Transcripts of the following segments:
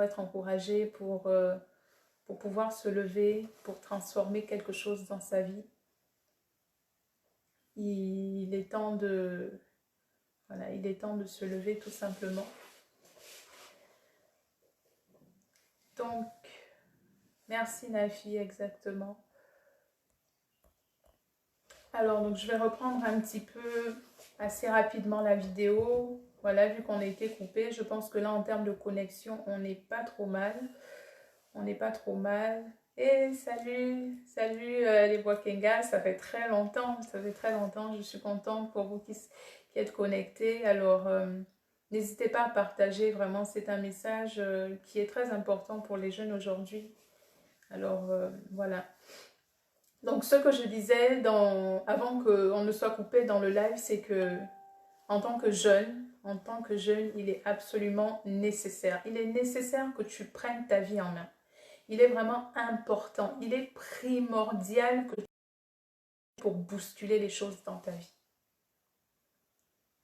être encouragé pour pouvoir se lever, pour transformer quelque chose dans sa vie. Il est temps de, voilà, il est temps de se lever tout simplement. Donc, merci Nafi, exactement. Alors, donc je vais reprendre un petit peu assez rapidement la vidéo. Voilà, vu qu'on a été coupé, je pense que là, en termes de connexion, on n'est pas trop mal. On n'est pas trop mal. Et salut les Wakenga, ça fait très longtemps, je suis contente pour vous qui êtes connectés. Alors, n'hésitez pas à partager, vraiment, c'est un message qui est très important pour les jeunes aujourd'hui. Alors, voilà. Donc, ce que je disais avant qu'on ne soit coupé dans le live, c'est que en tant que jeune, il est absolument nécessaire. Il est nécessaire que tu prennes ta vie en main. Il est vraiment important, il est primordial pour bousculer les choses dans ta vie.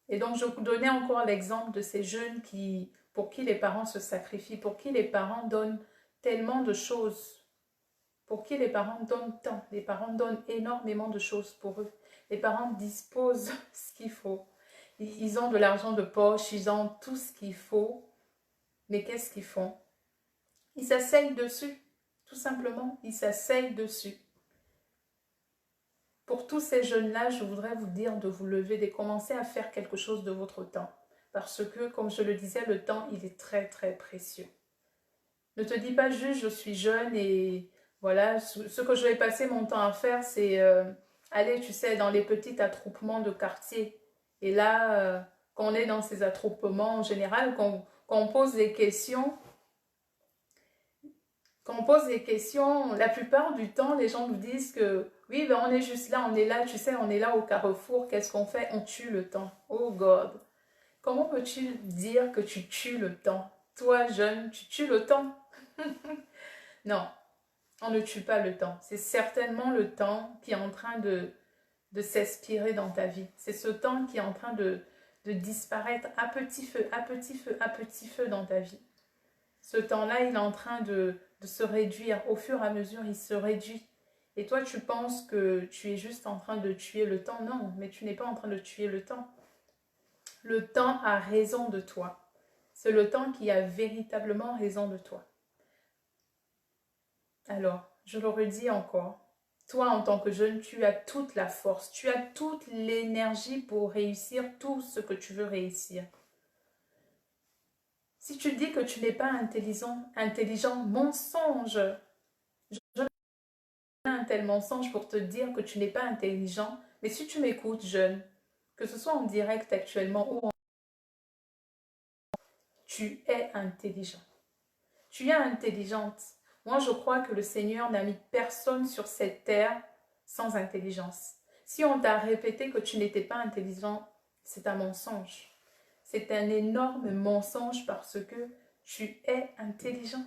Et donc, je vous donnais encore l'exemple de ces jeunes pour qui les parents se sacrifient, pour qui les parents donnent tellement de choses, pour qui les parents donnent tant, les parents donnent énormément de choses pour eux. Les parents disposent ce qu'il faut. Ils ont de l'argent de poche, ils ont tout ce qu'il faut. Mais qu'est-ce qu'ils font? Ils s'asseyent dessus. Tout simplement, ils s'asseyent dessus. Pour tous ces jeunes-là, je voudrais vous dire de vous lever, de commencer à faire quelque chose de votre temps. Parce que, comme je le disais, le temps, il est très, très précieux. Ne te dis pas juste, je suis jeune et voilà, ce que je vais passer mon temps à faire, c'est aller, tu sais, dans les petits attroupements de quartier. Et là, quand on est dans ces attroupements, en général, quand on pose des questions, la plupart du temps, les gens nous disent que oui, ben on est juste là, on est là, tu sais, on est là au carrefour, qu'est-ce qu'on fait? On tue le temps. Oh God! Comment peux-tu dire que tu tues le temps? Toi, jeune, tu tues le temps? Non, on ne tue pas le temps. C'est certainement le temps qui est en train de s'expirer dans ta vie. C'est ce temps qui est en train de disparaître à petit feu, à petit feu, à petit feu dans ta vie. Ce temps-là, il est en train de se réduire. Au fur et à mesure, il se réduit. Et toi, tu penses que tu es juste en train de tuer le temps. Non, mais tu n'es pas en train de tuer le temps. Le temps a raison de toi. C'est le temps qui a véritablement raison de toi. Alors, je le redis encore. Toi, en tant que jeune, tu as toute la force, tu as toute l'énergie pour réussir tout ce que tu veux réussir. Si tu dis que tu n'es pas intelligent, mensonge. Je un tel mensonge pour te dire que tu n'es pas intelligent. Mais si tu m'écoutes, jeune, que ce soit en direct actuellement ou tu es intelligent. Tu es intelligente. Moi, je crois que le Seigneur n'a mis personne sur cette terre sans intelligence. Si on t'a répété que tu n'étais pas intelligent, c'est un mensonge. C'est un énorme mensonge parce que tu es intelligent.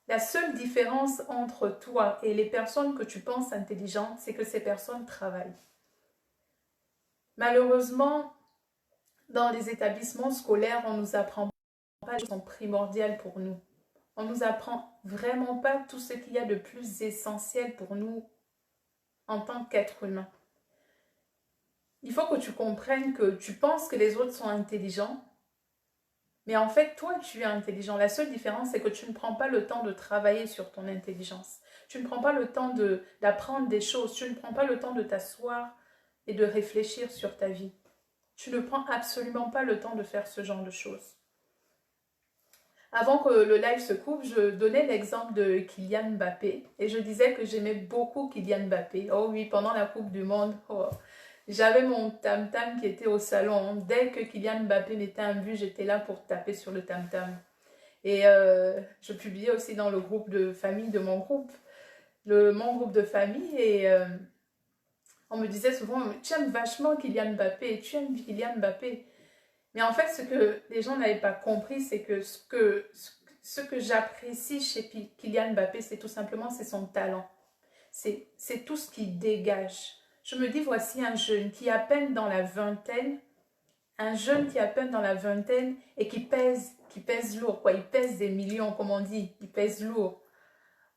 La seule différence entre toi et les personnes que tu penses intelligentes, c'est que ces personnes travaillent. Malheureusement, dans les établissements scolaires, on ne nous apprend pas les choses qui sont primordiales pour nous. On ne nous apprend vraiment pas tout ce qu'il y a de plus essentiel pour nous en tant qu'être humain. Il faut que tu comprennes que tu penses que les autres sont intelligents, mais en fait, toi, tu es intelligent. La seule différence, c'est que tu ne prends pas le temps de travailler sur ton intelligence. Tu ne prends pas le temps d'apprendre des choses. Tu ne prends pas le temps de t'asseoir et de réfléchir sur ta vie. Tu ne prends absolument pas le temps de faire ce genre de choses. Avant que le live se coupe, je donnais l'exemple de Kylian Mbappé et je disais que j'aimais beaucoup Kylian Mbappé. Oh oui, pendant la Coupe du Monde, j'avais mon tam-tam qui était au salon. Dès que Kylian Mbappé mettait un but, j'étais là pour taper sur le tam-tam. Et je publiais aussi dans le groupe de famille de mon groupe, mon groupe de famille. Et on me disait souvent, tu aimes vachement Kylian Mbappé, tu aimes Kylian Mbappé. Mais en fait, ce que les gens n'avaient pas compris, c'est que ce que j'apprécie chez Kylian Mbappé, c'est tout simplement c'est son talent. C'est tout ce qu'il dégage. Je me dis, voici un jeune qui est à peine dans la vingtaine, et qui qui pèse lourd, quoi. Il pèse des millions, comme on dit. Il pèse lourd.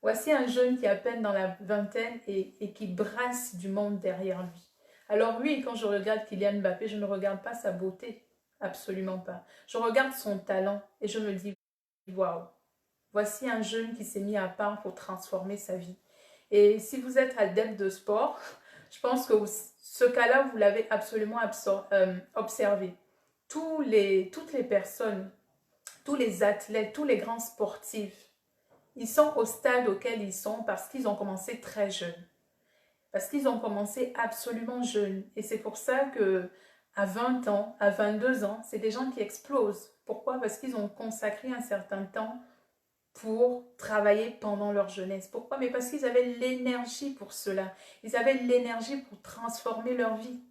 Voici un jeune qui est à peine dans la vingtaine et qui brasse du monde derrière lui. Alors oui, quand je regarde Kylian Mbappé, je ne regarde pas sa beauté. Absolument pas. Je regarde son talent et je me dis, waouh, voici un jeune qui s'est mis à part pour transformer sa vie. Et si vous êtes adepte de sport, je pense que ce cas-là, vous l'avez absolument observé. Toutes les personnes, tous les athlètes, tous les grands sportifs, ils sont au stade auquel ils sont parce qu'ils ont commencé très jeunes. Parce qu'ils ont commencé absolument jeunes. Et c'est pour ça que à 20 ans, à 22 ans, c'est des gens qui explosent. Pourquoi? Parce qu'ils ont consacré un certain temps pour travailler pendant leur jeunesse. Pourquoi? Mais parce qu'ils avaient l'énergie pour cela. Ils avaient l'énergie pour transformer leur vie.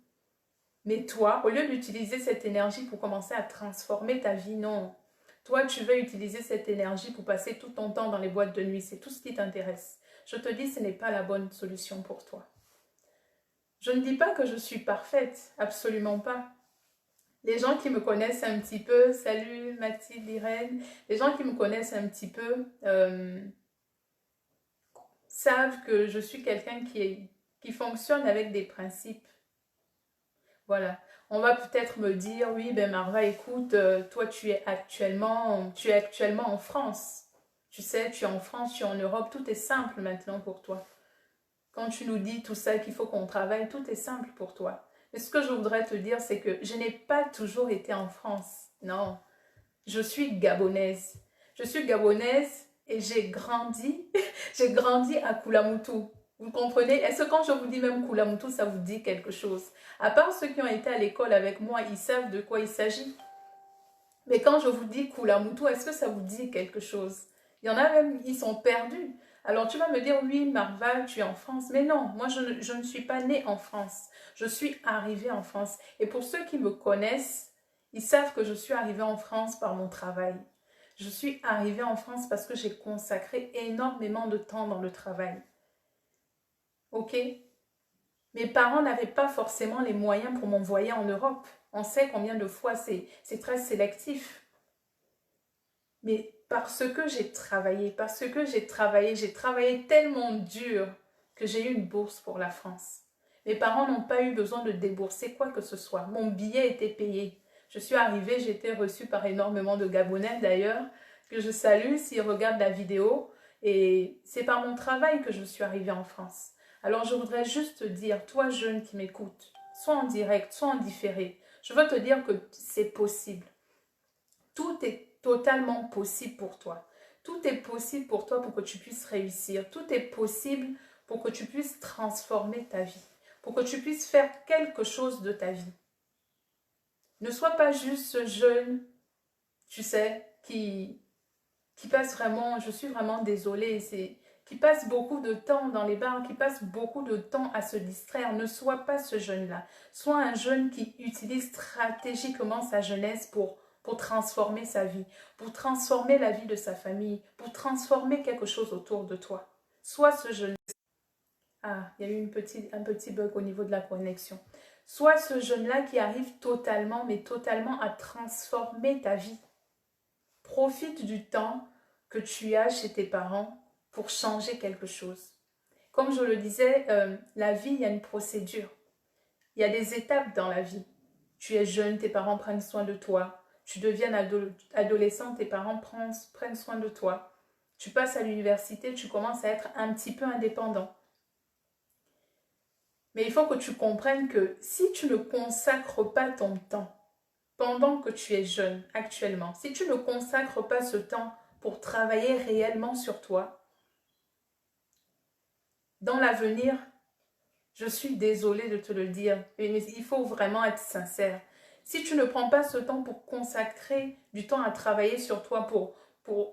Mais toi, au lieu d'utiliser cette énergie pour commencer à transformer ta vie, non. Toi, tu veux utiliser cette énergie pour passer tout ton temps dans les boîtes de nuit. C'est tout ce qui t'intéresse. Je te dis, ce n'est pas la bonne solution pour toi. Je ne dis pas que je suis parfaite, absolument pas. Les gens qui me connaissent un petit peu, salut Mathilde, Irène, les gens qui me connaissent un petit peu savent que je suis quelqu'un qui fonctionne avec des principes. Voilà. On va peut-être me dire, oui, ben Marva, écoute, toi tu es actuellement en France. Tu sais, tu es en France, tu es en Europe, tout est simple maintenant pour toi. Quand tu nous dis tout ça, qu'il faut qu'on travaille, tout est simple pour toi. Mais ce que je voudrais te dire, c'est que je n'ai pas toujours été en France. Non, je suis gabonaise. Je suis gabonaise et j'ai grandi, j'ai grandi à Koulamoutou. Vous comprenez? Est-ce que quand je vous dis même Koulamoutou, ça vous dit quelque chose? À part ceux qui ont été à l'école avec moi, ils savent de quoi il s'agit. Mais quand je vous dis Koulamoutou, est-ce que ça vous dit quelque chose? Il y en a même, ils sont perdus. Alors tu vas me dire, oui, Marva, tu es en France. Mais non, moi je ne suis pas née en France. Je suis arrivée en France. Et pour ceux qui me connaissent, ils savent que je suis arrivée en France par mon travail. Je suis arrivée en France parce que j'ai consacré énormément de temps dans le travail. Ok? Mes parents n'avaient pas forcément les moyens pour m'envoyer en Europe. On sait combien de fois c'est très sélectif. Mais parce que j'ai travaillé j'ai travaillé tellement dur que j'ai eu une bourse pour la France. Mes parents n'ont pas eu besoin de débourser quoi que ce soit. Mon billet était payé. Je suis arrivée, j'ai été reçue par énormément de Gabonais d'ailleurs, que je salue s'ils regardent la vidéo. Et c'est par mon travail que je suis arrivée en France. Alors je voudrais juste te dire, toi jeune qui m'écoute, soit en direct, soit en différé, je veux te dire que c'est possible. Tout est totalement possible pour toi. Tout est possible pour toi pour que tu puisses réussir. Tout est possible pour que tu puisses transformer ta vie. Pour que tu puisses faire quelque chose de ta vie. Ne sois pas juste ce jeune, tu sais, qui passe vraiment, je suis vraiment désolée, qui passe beaucoup de temps dans les bars, qui passe beaucoup de temps à se distraire. Ne sois pas ce jeune-là. Sois un jeune qui utilise stratégiquement sa jeunesse pour transformer sa vie, pour transformer la vie de sa famille, pour transformer quelque chose autour de toi. Sois ce jeune. Ah, il y a eu un petit bug au niveau de la connexion. Sois ce jeune-là qui arrive totalement, mais totalement à transformer ta vie. Profite du temps que tu as chez tes parents pour changer quelque chose. Comme je le disais, la vie, il y a une procédure. Il y a des étapes dans la vie. Tu es jeune, tes parents prennent soin de toi. Tu deviens adolescent, tes parents prennent soin de toi. Tu passes à l'université, tu commences à être un petit peu indépendant. Mais il faut que tu comprennes que si tu ne consacres pas ton temps pendant que tu es jeune actuellement, si tu ne consacres pas ce temps pour travailler réellement sur toi, dans l'avenir, je suis désolée de te le dire, mais il faut vraiment être sincère. Si tu ne prends pas ce temps pour consacrer du temps à travailler sur toi,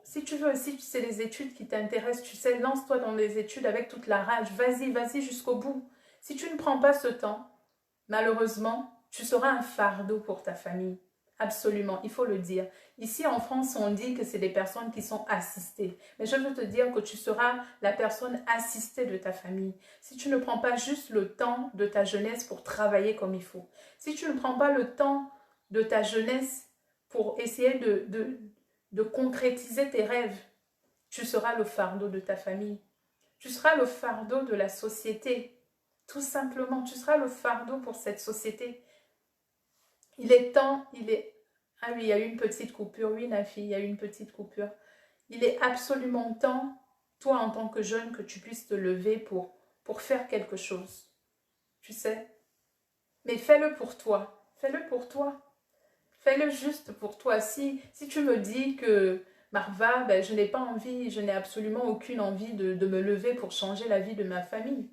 si tu veux, si c'est les études qui t'intéressent, tu sais, lance-toi dans les études avec toute la rage, vas-y jusqu'au bout. Si tu ne prends pas ce temps, malheureusement, tu seras un fardeau pour ta famille. Absolument, il faut le dire. Ici en France, on dit que c'est des personnes qui sont assistées. Mais je veux te dire que tu seras la personne assistée de ta famille. Si tu ne prends pas juste le temps de ta jeunesse pour travailler comme il faut. Si tu ne prends pas le temps de ta jeunesse pour essayer de concrétiser tes rêves. Tu seras le fardeau de ta famille. Tu seras le fardeau de la société. Tout simplement, tu seras le fardeau pour cette société. Il est temps, Ah oui, il y a eu une petite coupure. Oui, Nafi, il y a eu une petite coupure. Il est absolument temps, toi en tant que jeune, que tu puisses te lever pour faire quelque chose. Tu sais? Mais fais-le pour toi. Fais-le pour toi. Fais-le juste pour toi. Si tu me dis que, Marva, ben, je n'ai pas envie, je n'ai absolument aucune envie de me lever pour changer la vie de ma famille.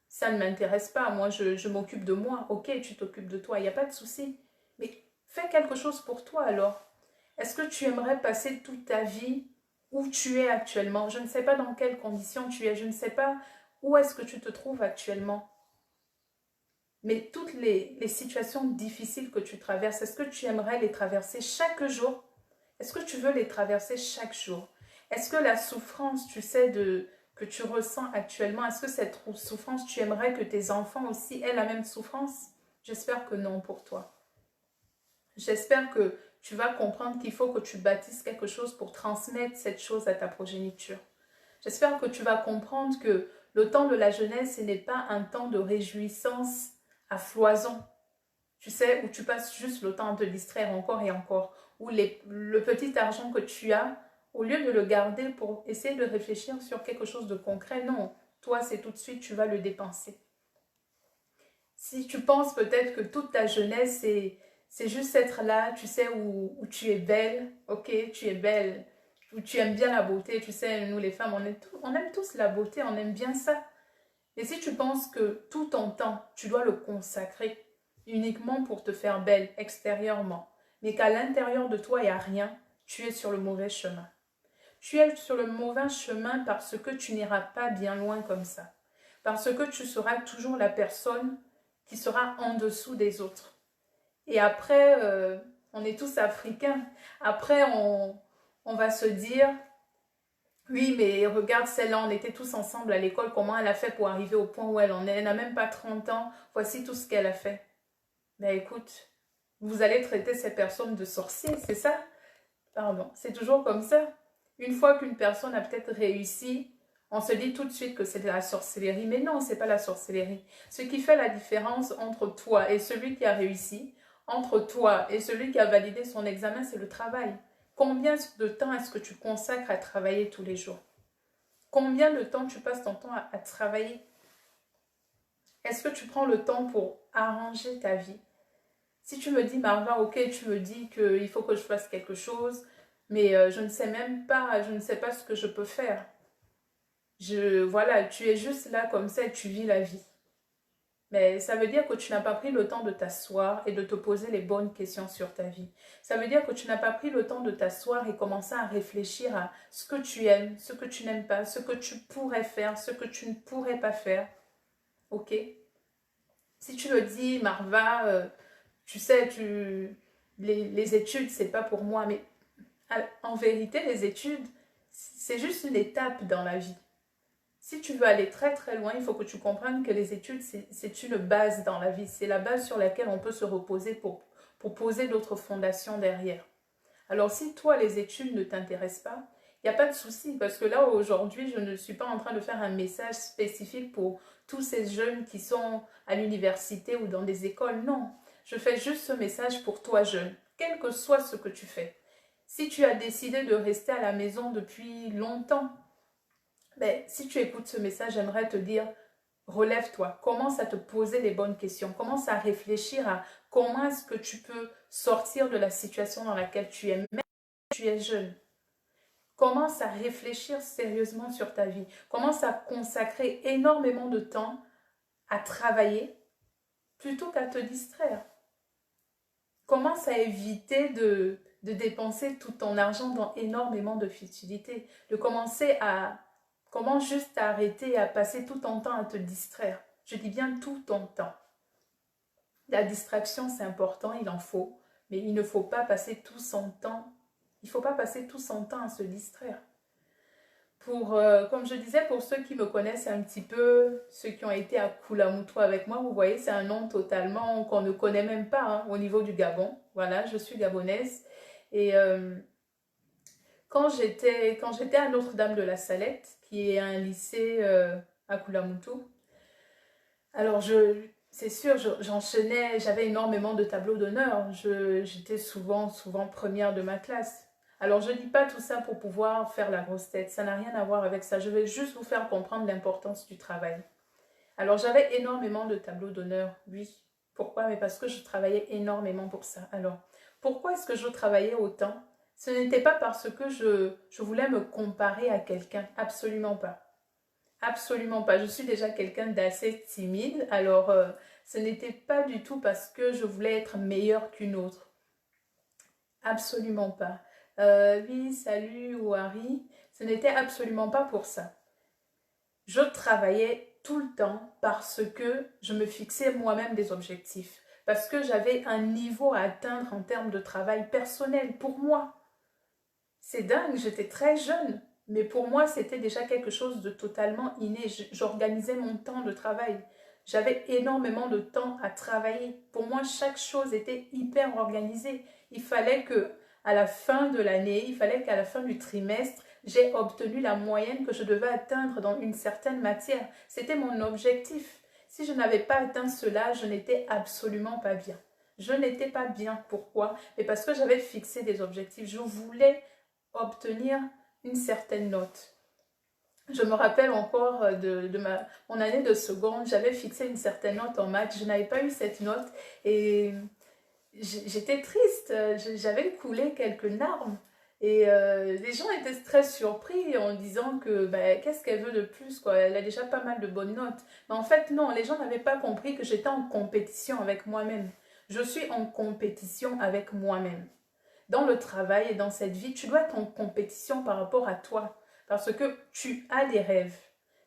Ça ne m'intéresse pas. Moi, je m'occupe de moi. Ok, tu t'occupes de toi, il n'y a pas de souci. Mais fais quelque chose pour toi alors. Est-ce que tu aimerais passer toute ta vie où tu es actuellement? Je ne sais pas dans quelles conditions tu es. Je ne sais pas où est-ce que tu te trouves actuellement. Mais toutes les situations difficiles que tu traverses, est-ce que tu aimerais les traverser chaque jour? Est-ce que tu veux les traverser chaque jour? Est-ce que la souffrance, tu sais, que tu ressens actuellement, est-ce que cette souffrance, tu aimerais que tes enfants aussi aient la même souffrance? J'espère que non pour toi. J'espère que tu vas comprendre qu'il faut que tu bâtisses quelque chose pour transmettre cette chose à ta progéniture. J'espère que tu vas comprendre que le temps de la jeunesse, ce n'est pas un temps de réjouissance à foison. Tu sais, où tu passes juste le temps à te distraire encore et encore. Où le petit argent que tu as, au lieu de le garder pour essayer de réfléchir sur quelque chose de concret, non. Toi, c'est tout de suite, tu vas le dépenser. Si tu penses peut-être que toute ta jeunesse, c'est juste être là, tu sais, où tu es belle, ok, tu es belle, où tu aimes bien la beauté, tu sais, nous les femmes, on aime tous la beauté, on aime bien ça. Et si tu penses que tout ton temps, tu dois le consacrer uniquement pour te faire belle extérieurement, mais qu'à l'intérieur de toi, il n'y a rien, tu es sur le mauvais chemin. Tu es sur le mauvais chemin parce que tu n'iras pas bien loin comme ça. Parce que tu seras toujours la personne qui sera en dessous des autres. Et après, on est tous africains. Après, on va se dire, oui, mais regarde celle-là, on était tous ensemble à l'école, comment elle a fait pour arriver au point où elle en est. Elle n'a même pas 30 ans, voici tout ce qu'elle a fait. Ben écoute, vous allez traiter ces personnes de sorciers, c'est ça? Pardon, c'est toujours comme ça. Une fois qu'une personne a peut-être réussi, on se dit tout de suite que c'est de la sorcellerie. Mais non, c'est pas la sorcellerie. Ce qui fait la différence entre toi et celui qui a réussi, entre toi et celui qui a validé son examen, c'est le travail. Combien de temps est-ce que tu consacres à travailler tous les jours? Combien de temps tu passes ton temps à travailler? Est-ce que tu prends le temps pour arranger ta vie? Si tu me dis, Marva, ok, tu me dis qu'il faut que je fasse quelque chose, mais je ne sais même pas, je ne sais pas ce que je peux faire. Voilà, tu es juste là comme ça et tu vis la vie. Mais ça veut dire que tu n'as pas pris le temps de t'asseoir et de te poser les bonnes questions sur ta vie. Ça veut dire que tu n'as pas pris le temps de t'asseoir et commencer à réfléchir à ce que tu aimes, ce que tu n'aimes pas, ce que tu pourrais faire, ce que tu ne pourrais pas faire. Ok? Si tu me dis, Marva, tu sais, les études, c'est pas pour moi, mais en vérité, les études, c'est juste une étape dans la vie. Si tu veux aller très très loin, il faut que tu comprennes que les études, c'est une base dans la vie. C'est la base sur laquelle on peut se reposer pour poser d'autres fondations derrière. Alors si toi, les études ne t'intéressent pas, il n'y a pas de souci, parce que là, aujourd'hui, je ne suis pas en train de faire un message spécifique pour tous ces jeunes qui sont à l'université ou dans des écoles. Non, je fais juste ce message pour toi, jeune, quel que soit ce que tu fais. Si tu as décidé de rester à la maison depuis longtemps, ben, si tu écoutes ce message, j'aimerais te dire, relève-toi, commence à te poser les bonnes questions, commence à réfléchir à comment est-ce que tu peux sortir de la situation dans laquelle tu es, même si tu es jeune. Commence à réfléchir sérieusement sur ta vie. Commence à consacrer énormément de temps à travailler plutôt qu'à te distraire. Commence à éviter de dépenser tout ton argent dans énormément de futilités. De commencer à... Commence juste à arrêter et à passer tout ton temps à te distraire. Je dis bien tout ton temps. La distraction, c'est important, il en faut. Mais il ne faut pas passer tout son temps. Il ne faut pas passer tout son temps à se distraire. Comme je disais, pour ceux qui me connaissent un petit peu, ceux qui ont été à Koulamouto avec moi, vous voyez, c'est un nom totalement qu'on ne connaît même pas hein, au niveau du Gabon. Voilà, je suis gabonaise. Et Quand j'étais à Notre-Dame de la Salette, qui est un lycée à Koulamoutou, alors c'est sûr, j'enchaînais, j'avais énormément de tableaux d'honneur. J'étais souvent première de ma classe. Alors je dis pas tout ça pour pouvoir faire la grosse tête, ça n'a rien à voir avec ça. Je vais juste vous faire comprendre l'importance du travail. Alors j'avais énormément de tableaux d'honneur, oui. Pourquoi? Mais parce que je travaillais énormément pour ça. Alors, pourquoi est-ce que je travaillais autant? Ce n'était pas parce que je voulais me comparer à quelqu'un, absolument pas. Absolument pas. Je suis déjà quelqu'un d'assez timide, alors ce n'était pas du tout parce que je voulais être meilleure qu'une autre. Absolument pas. Oui, salut, ou Harry. Ce n'était absolument pas pour ça. Je travaillais tout le temps parce que je me fixais moi-même des objectifs, parce que j'avais un niveau à atteindre en termes de travail personnel pour moi. C'est dingue, j'étais très jeune, mais pour moi, c'était déjà quelque chose de totalement inné. J'organisais mon temps de travail. J'avais énormément de temps à travailler. Pour moi, chaque chose était hyper organisée. Il fallait que, à la fin de l'année, il fallait qu'à la fin du trimestre, j'ai obtenu la moyenne que je devais atteindre dans une certaine matière. C'était mon objectif. Si je n'avais pas atteint cela, je n'étais absolument pas bien. Je n'étais pas bien. Pourquoi? Mais parce que j'avais fixé des objectifs. Je voulais obtenir une certaine note. Je me rappelle encore mon année de seconde, j'avais fixé une certaine note en maths, je n'avais pas eu cette note et j'étais triste, j'avais coulé quelques larmes. Et les gens étaient très surpris en disant que ben, qu'est-ce qu'elle veut de plus quoi, elle a déjà pas mal de bonnes notes. Mais en fait non, les gens n'avaient pas compris que j'étais en compétition avec moi-même. Je suis en compétition avec moi-même. Dans le travail et dans cette vie, tu dois être en compétition par rapport à toi. Parce que tu as des rêves.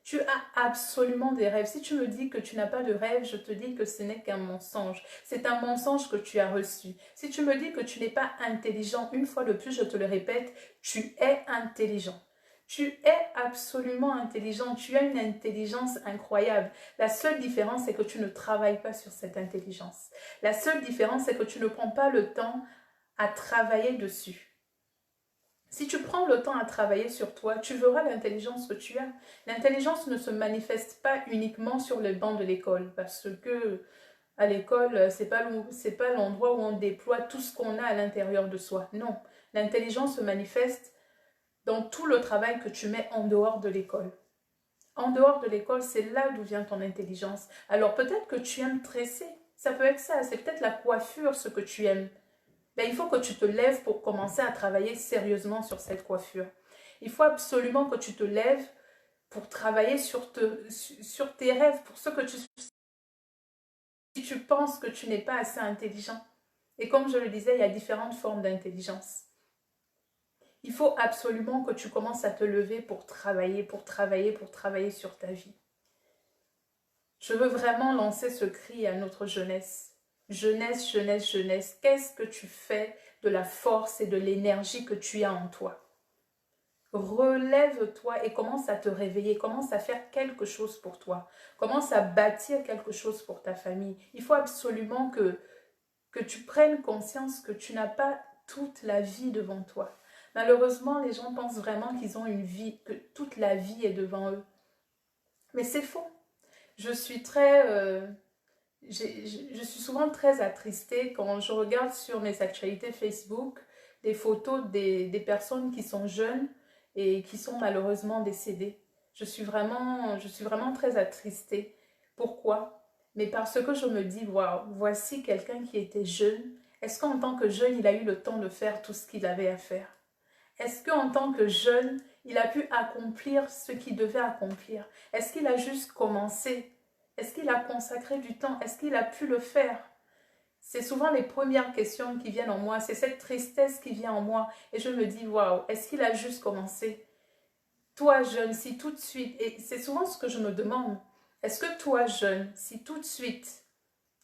Tu as absolument des rêves. Si tu me dis que tu n'as pas de rêve, je te dis que ce n'est qu'un mensonge. C'est un mensonge que tu as reçu. Si tu me dis que tu n'es pas intelligent, une fois de plus, je te le répète, tu es intelligent. Tu es absolument intelligent. Tu as une intelligence incroyable. La seule différence, c'est que tu ne travailles pas sur cette intelligence. La seule différence, c'est que tu ne prends pas le temps à travailler dessus. Si tu prends le temps à travailler sur toi, tu verras l'intelligence que tu as. L'intelligence ne se manifeste pas uniquement sur les bancs de l'école, parce que à l'école, c'est pas l'endroit où on déploie tout ce qu'on a à l'intérieur de soi. Non, l'intelligence se manifeste dans tout le travail que tu mets en dehors de l'école. En dehors de l'école, c'est là d'où vient ton intelligence. Alors peut-être que tu aimes tresser, ça peut être ça, c'est peut-être la coiffure ce que tu aimes. Ben, il faut que tu te lèves pour commencer à travailler sérieusement sur cette coiffure. Il faut absolument que tu te lèves pour travailler sur tes rêves, pour ce que si tu penses que tu n'es pas assez intelligent. Et comme je le disais, il y a différentes formes d'intelligence. Il faut absolument que tu commences à te lever pour travailler, pour travailler, pour travailler sur ta vie. Je veux vraiment lancer ce cri à notre jeunesse. Jeunesse, jeunesse, jeunesse, qu'est-ce que tu fais de la force et de l'énergie que tu as en toi? Relève-toi et commence à te réveiller, commence à faire quelque chose pour toi, commence à bâtir quelque chose pour ta famille. Il faut absolument que tu prennes conscience que tu n'as pas toute la vie devant toi. Malheureusement, les gens pensent vraiment qu'ils ont une vie, que toute la vie est devant eux. Mais c'est faux. Je suis je suis souvent très attristée quand je regarde sur mes actualités Facebook des photos des personnes qui sont jeunes et qui sont malheureusement décédées. Je suis vraiment très attristée. Pourquoi? Mais parce que je me dis, waouh, voici quelqu'un qui était jeune. Est-ce qu'en tant que jeune, il a eu le temps de faire tout ce qu'il avait à faire? Est-ce qu'en tant que jeune, il a pu accomplir ce qu'il devait accomplir? Est-ce qu'il a juste commencé? Est-ce qu'il a consacré du temps? Est-ce qu'il a pu le faire? C'est souvent les premières questions qui viennent en moi. C'est cette tristesse qui vient en moi. Et je me dis, waouh, est-ce qu'il a juste commencé? Toi, jeune, si tout de suite, et c'est souvent ce que je me demande, est-ce que toi, jeune, si tout de suite,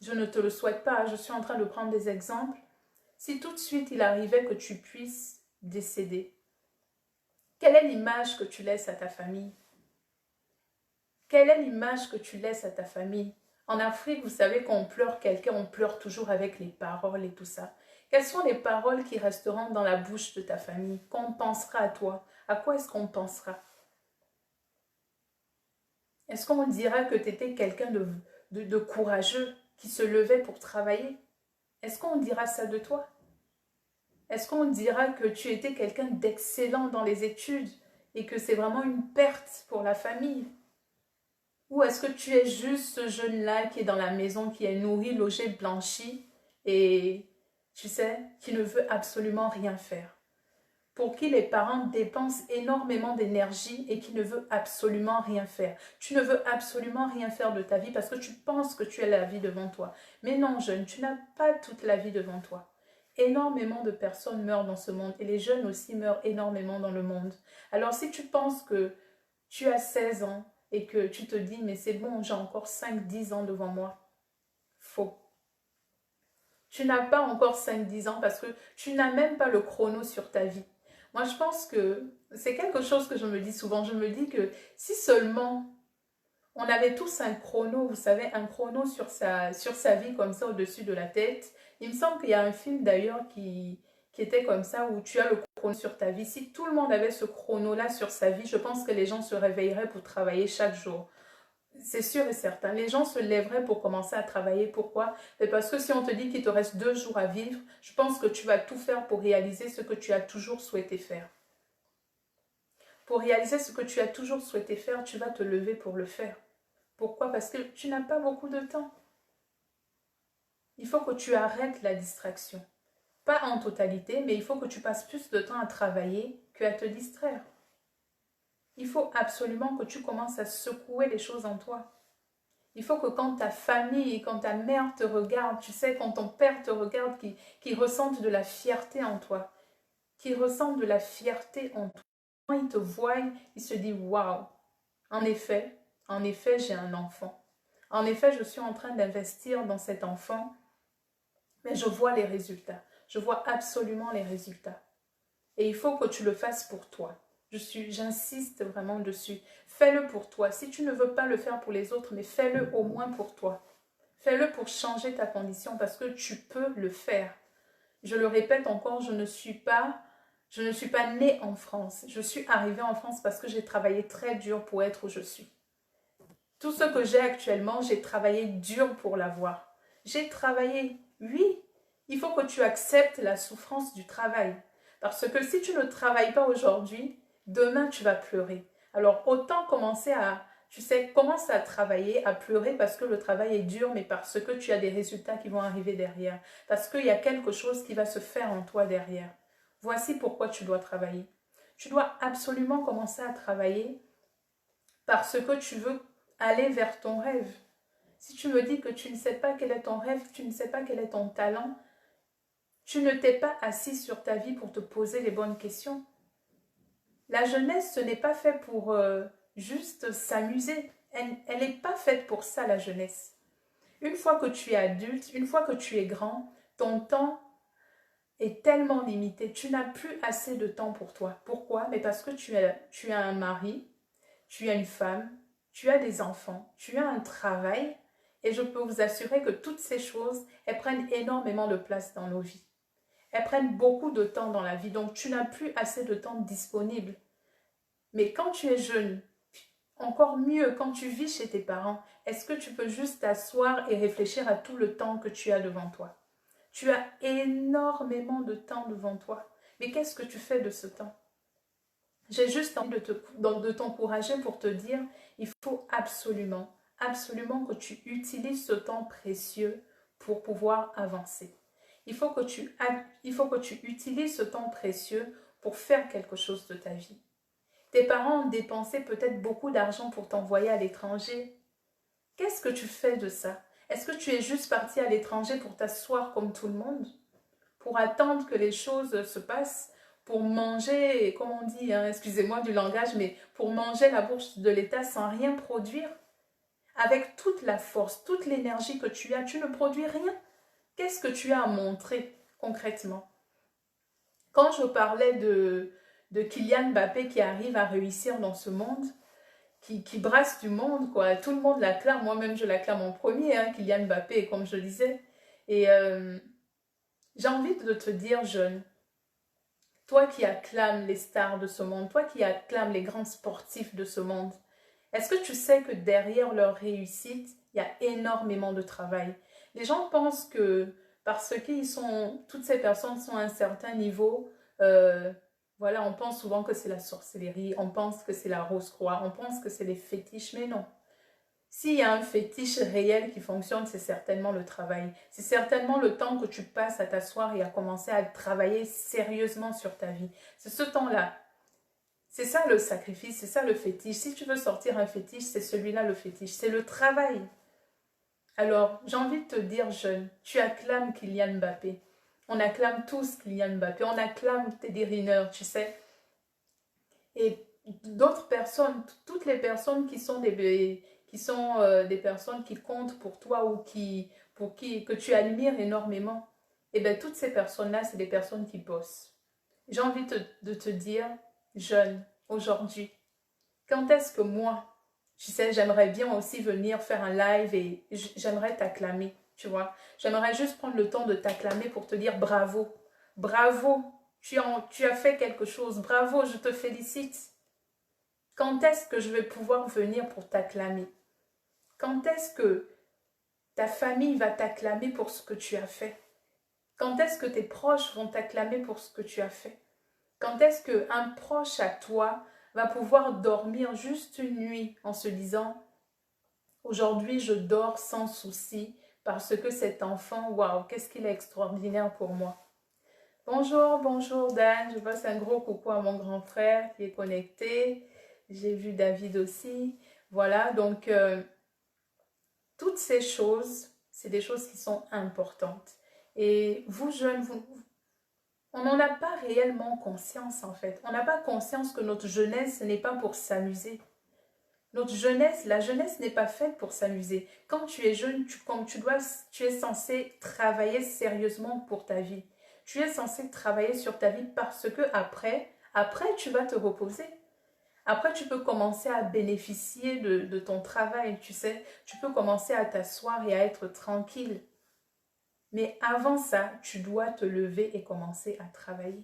je ne te le souhaite pas, je suis en train de prendre des exemples, si tout de suite il arrivait que tu puisses décéder, quelle est l'image que tu laisses à ta famille? Quelle est l'image que tu laisses à ta famille? En Afrique, vous savez, quand on pleure quelqu'un, on pleure toujours avec les paroles et tout ça. Quelles sont les paroles qui resteront dans la bouche de ta famille? Quand on pensera à toi, à quoi est-ce qu'on pensera? Est-ce qu'on dira que tu étais quelqu'un de courageux qui se levait pour travailler? Est-ce qu'on dira ça de toi? Est-ce qu'on dira que tu étais quelqu'un d'excellent dans les études et que c'est vraiment une perte pour la famille? Ou est-ce que tu es juste ce jeune-là qui est dans la maison, qui est nourri, logé, blanchi et, tu sais, qui ne veut absolument rien faire? Pour qui les parents dépensent énormément d'énergie et qui ne veut absolument rien faire. Tu ne veux absolument rien faire de ta vie parce que tu penses que tu as la vie devant toi. Mais non, jeune, tu n'as pas toute la vie devant toi. Énormément de personnes meurent dans ce monde et les jeunes aussi meurent énormément dans le monde. Alors si tu penses que tu as 16 ans et que tu te dis mais c'est bon, j'ai encore 5-10 ans devant moi, faux. Tu n'as pas encore 5-10 ans parce que tu n'as même pas le chrono sur ta vie. Moi, je pense que c'est quelque chose que je me dis souvent. Je me dis que si seulement on avait tous un chrono, vous savez, un chrono sur sa vie comme ça au-dessus de la tête. Il me semble qu'il y a un film d'ailleurs qui était comme ça où tu as le chrono sur ta vie. Si tout le monde avait ce chrono-là sur sa vie, je pense que les gens se réveilleraient pour travailler chaque jour. C'est sûr et certain. Les gens se lèveraient pour commencer à travailler. Pourquoi? Parce que si on te dit qu'il te reste 2 jours à vivre, je pense que tu vas tout faire pour réaliser ce que tu as toujours souhaité faire. Pour réaliser ce que tu as toujours souhaité faire, tu vas te lever pour le faire. Pourquoi? Parce que tu n'as pas beaucoup de temps. Il faut que tu arrêtes la distraction. Pas en totalité, mais il faut que tu passes plus de temps à travailler qu'à te distraire. Il faut absolument que tu commences à secouer les choses en toi. Il faut que quand ta famille, quand ta mère te regarde, tu sais, quand ton père te regarde, qu'il ressente de la fierté en toi. Qu'il ressente de la fierté en toi. Quand il te voit, il se dit waouh. En effet, j'ai un enfant. En effet, je suis en train d'investir dans cet enfant, mais je vois les résultats. Je vois absolument les résultats. Et il faut que tu le fasses pour toi. J'insiste vraiment dessus. Fais-le pour toi. Si tu ne veux pas le faire pour les autres, mais fais-le au moins pour toi. Fais-le pour changer ta condition parce que tu peux le faire. Je le répète encore, je ne suis pas née en France. Je suis arrivée en France parce que j'ai travaillé très dur pour être où je suis. Tout ce que j'ai actuellement, j'ai travaillé dur pour l'avoir. J'ai travaillé, oui. Il faut que tu acceptes la souffrance du travail. Parce que si tu ne travailles pas aujourd'hui, demain tu vas pleurer. Alors autant commencer à, tu sais, commence à travailler, à pleurer parce que le travail est dur, mais parce que tu as des résultats qui vont arriver derrière. Parce qu'il y a quelque chose qui va se faire en toi derrière. Voici pourquoi tu dois travailler. Tu dois absolument commencer à travailler parce que tu veux aller vers ton rêve. Si tu me dis que tu ne sais pas quel est ton rêve, tu ne sais pas quel est ton talent, tu ne t'es pas assis sur ta vie pour te poser les bonnes questions. La jeunesse, ce n'est pas fait pour juste s'amuser. Elle n'est pas faite pour ça, la jeunesse. Une fois que tu es adulte, une fois que tu es grand, ton temps est tellement limité. Tu n'as plus assez de temps pour toi. Pourquoi? Mais parce que tu as un mari, tu as une femme, tu as des enfants, tu as un travail et je peux vous assurer que toutes ces choses, elles prennent énormément de place dans nos vies. Elles prennent beaucoup de temps dans la vie, donc tu n'as plus assez de temps disponible. Mais quand tu es jeune, encore mieux, quand tu vis chez tes parents, est-ce que tu peux juste t'asseoir et réfléchir à tout le temps que tu as devant toi? Tu as énormément de temps devant toi. Mais qu'est-ce que tu fais de ce temps? J'ai juste envie de t'encourager pour te dire, il faut absolument, absolument que tu utilises ce temps précieux pour pouvoir avancer. Il faut que tu utilises ce temps précieux pour faire quelque chose de ta vie. Tes parents ont dépensé peut-être beaucoup d'argent pour t'envoyer à l'étranger. Qu'est-ce que tu fais de ça? Est-ce que tu es juste parti à l'étranger pour t'asseoir comme tout le monde? Pour attendre que les choses se passent? Pour manger, comme on dit, hein, excusez-moi du langage, mais pour manger la bourse de l'État sans rien produire? Avec toute la force, toute l'énergie que tu as, tu ne produis rien. Qu'est-ce que tu as à montrer concrètement? Quand je parlais de Kylian Mbappé qui arrive à réussir dans ce monde, qui brasse du monde, quoi. Tout le monde l'acclame, moi-même je l'acclame en premier, hein, Kylian Mbappé, comme je disais. Et J'ai envie de te dire, jeune, toi qui acclames les stars de ce monde, toi qui acclames les grands sportifs de ce monde, est-ce que tu sais que derrière leur réussite, il y a énormément de travail? Les gens pensent que parce qu'ils sont, toutes ces personnes sont à un certain niveau, euh, voilà, on pense souvent que c'est la sorcellerie, on pense que c'est la rose-croix, on pense que c'est les fétiches, mais non. S'il y a un fétiche réel qui fonctionne, c'est certainement le travail. C'est certainement le temps que tu passes à t'asseoir et à commencer à travailler sérieusement sur ta vie. C'est ce temps-là. C'est ça le sacrifice, c'est ça le fétiche. Si tu veux sortir un fétiche, c'est celui-là le fétiche. C'est le travail. Alors, j'ai envie de te dire, jeune, tu acclames Kylian Mbappé. On acclame tous Kylian Mbappé. On acclame Teddy Riner, tu sais. Et d'autres personnes, toutes les personnes qui sont des personnes qui comptent pour toi ou pour qui que tu admires énormément, et bien toutes ces personnes-là, c'est des personnes qui bossent. J'ai envie de te dire, jeune, aujourd'hui, quand est-ce que moi, tu sais, j'aimerais bien aussi venir faire un live et j'aimerais t'acclamer, tu vois. J'aimerais juste prendre le temps de t'acclamer pour te dire bravo, bravo, tu as fait quelque chose, bravo, je te félicite. Quand est-ce que je vais pouvoir venir pour t'acclamer? Quand est-ce que ta famille va t'acclamer pour ce que tu as fait? Quand est-ce que tes proches vont t'acclamer pour ce que tu as fait? Quand est-ce qu'un proche à toi va pouvoir dormir juste une nuit en se disant aujourd'hui je dors sans souci parce que cet enfant, waouh, qu'est-ce qu'il est extraordinaire pour moi. Bonjour, bonjour Dan, je passe un gros coucou à mon grand frère qui est connecté. J'ai vu David aussi. Voilà, donc toutes ces choses, c'est des choses qui sont importantes. Et vous jeunes, on n'en a pas réellement conscience en fait. On n'a pas conscience que notre jeunesse n'est pas pour s'amuser. Notre jeunesse, la jeunesse n'est pas faite pour s'amuser. Quand tu es jeune, tu es censé travailler sérieusement pour ta vie. Tu es censé travailler sur ta vie parce que après tu vas te reposer. Après, tu peux commencer à bénéficier de ton travail, tu sais. Tu peux commencer à t'asseoir et à être tranquille. Mais avant ça, tu dois te lever et commencer à travailler.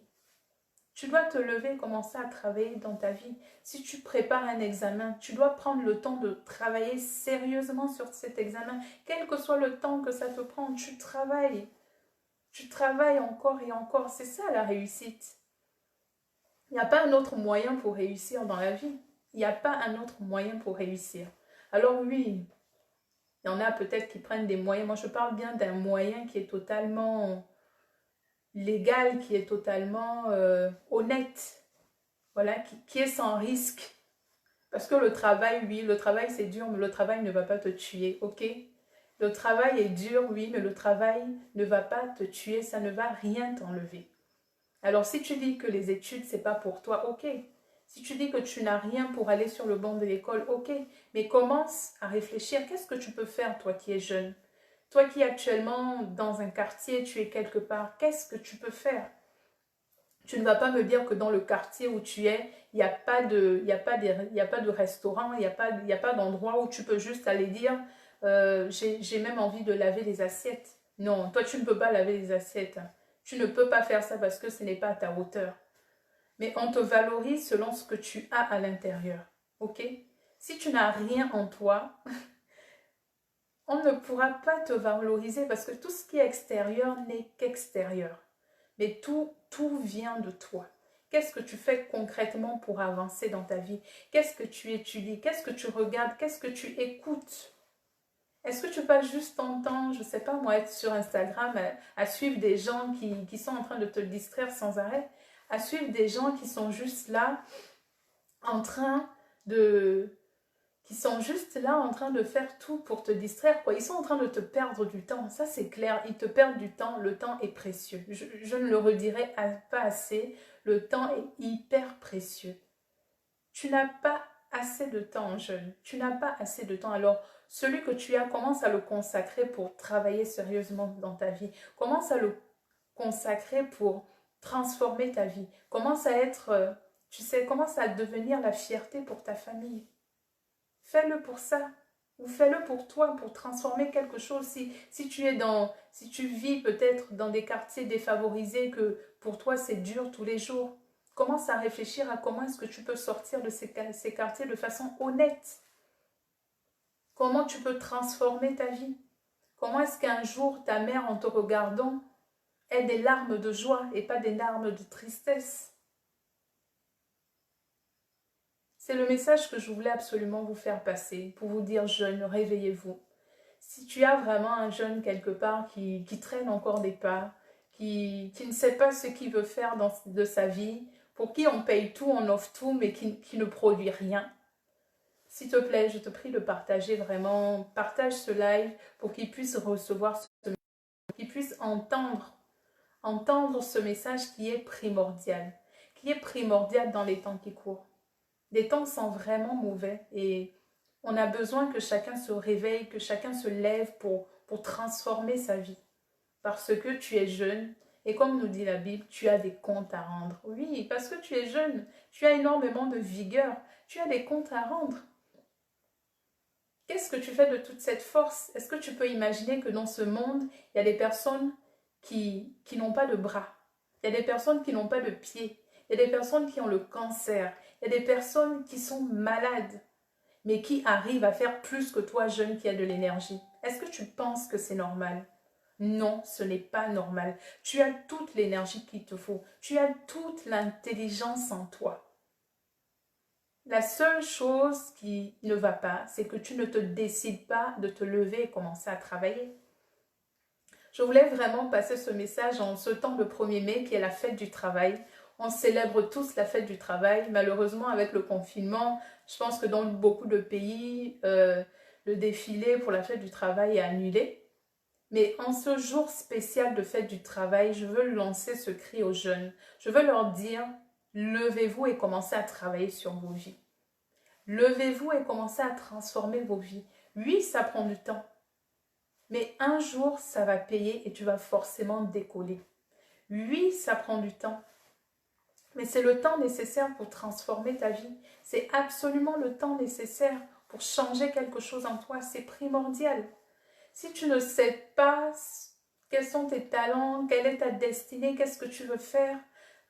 Tu dois te lever et commencer à travailler dans ta vie. Si tu prépares un examen, tu dois prendre le temps de travailler sérieusement sur cet examen. Quel que soit le temps que ça te prend, tu travailles. Tu travailles encore et encore. C'est ça la réussite. Il n'y a pas un autre moyen pour réussir dans la vie. Il n'y a pas un autre moyen pour réussir. Alors oui, il y en a peut-être qui prennent des moyens. Moi, je parle bien d'un moyen qui est totalement légal, qui est totalement honnête. Voilà, qui est sans risque. Parce que le travail, oui, le travail c'est dur, mais le travail ne va pas te tuer, ok? Le travail est dur, oui, mais le travail ne va pas te tuer, ça ne va rien t'enlever. Alors si tu dis que les études, c'est pas pour toi, ok. Si tu dis que tu n'as rien pour aller sur le banc de l'école, ok. Mais commence à réfléchir, qu'est-ce que tu peux faire, toi qui es jeune? Toi qui es actuellement dans un quartier, tu es quelque part, qu'est-ce que tu peux faire? Tu ne vas pas me dire que dans le quartier où tu es, il n'y a pas de, il y a pas de restaurant, il y a pas d'endroit où tu peux juste aller dire j'ai même envie de laver les assiettes. Non, toi tu ne peux pas laver les assiettes. Tu ne peux pas faire ça parce que ce n'est pas à ta hauteur. Mais on te valorise selon ce que tu as à l'intérieur. Ok? Si tu n'as rien en toi, on ne pourra pas te valoriser parce que tout ce qui est extérieur n'est qu'extérieur. Mais tout vient de toi. Qu'est-ce que tu fais concrètement pour avancer dans ta vie? Qu'est-ce que tu étudies? Qu'est-ce que tu regardes? Qu'est-ce que tu écoutes? Est-ce que tu passes juste ton temps, je ne sais pas moi, être sur Instagram, à suivre des gens qui sont en train de te distraire sans arrêt? À suivre des gens qui sont juste là en train de, qui sont juste là en train de faire tout pour te distraire, quoi. Ils sont en train de te perdre du temps, ça c'est clair, ils te perdent du temps, le temps est précieux. Je ne le redirai pas assez, le temps est hyper précieux. Tu n'as pas assez de temps, jeune, tu n'as pas assez de temps, alors celui que tu as, commence à le consacrer pour travailler sérieusement dans ta vie, commence à le consacrer pour transformer ta vie, commence à être, tu sais, commence à devenir la fierté pour ta famille. Fais-le pour ça. ou fais-le pour toi, pour transformer quelque chose. Si tu vis peut-être dans des quartiers défavorisés, que pour toi c'est dur tous les jours, commence à réfléchir à comment est-ce que tu peux sortir de ces quartiers de façon honnête. Comment tu peux transformer ta vie? Comment est-ce qu'un jour ta mère, en te regardant, ait des larmes de joie et pas des larmes de tristesse? C'est le message que je voulais absolument vous faire passer, pour vous dire, jeunes, réveillez-vous. Si tu as vraiment un jeune quelque part qui traîne encore des pas, qui ne sait pas ce qu'il veut faire de sa vie, pour qui on paye tout, on offre tout, mais qui ne produit rien, s'il te plaît, je te prie de partager vraiment, partage ce live pour qu'il puisse recevoir ce message, qu'il puisse entendre ce message qui est primordial dans les temps qui courent. Les temps sont vraiment mauvais et on a besoin que chacun se réveille, que chacun se lève pour transformer sa vie. Parce que tu es jeune et comme nous dit la Bible, tu as des comptes à rendre. Oui, parce que tu es jeune, tu as énormément de vigueur, tu as des comptes à rendre. Qu'est-ce que tu fais de toute cette force? Est-ce que tu peux imaginer que dans ce monde, il y a des personnes qui n'ont pas de bras, il y a des personnes qui n'ont pas de pieds, il y a des personnes qui ont le cancer, il y a des personnes qui sont malades, mais qui arrivent à faire plus que toi, jeune, qui a de l'énergie? Est-ce que tu penses que c'est normal? Non, ce n'est pas normal. Tu as toute l'énergie qu'il te faut. Tu as toute l'intelligence en toi. La seule chose qui ne va pas, c'est que tu ne te décides pas de te lever et commencer à travailler. Je voulais vraiment passer ce message en ce temps de 1er mai qui est la fête du travail. On célèbre tous la fête du travail. Malheureusement, avec le confinement, je pense que dans beaucoup de pays, le défilé pour la fête du travail est annulé. Mais en ce jour spécial de fête du travail, je veux lancer ce cri aux jeunes. Je veux leur dire, levez-vous et commencez à travailler sur vos vies. Levez-vous et commencez à transformer vos vies. Oui, ça prend du temps. Mais un jour, ça va payer et tu vas forcément décoller. Oui, ça prend du temps. Mais c'est le temps nécessaire pour transformer ta vie. C'est absolument le temps nécessaire pour changer quelque chose en toi. C'est primordial. Si tu ne sais pas quels sont tes talents, quelle est ta destinée, qu'est-ce que tu veux faire,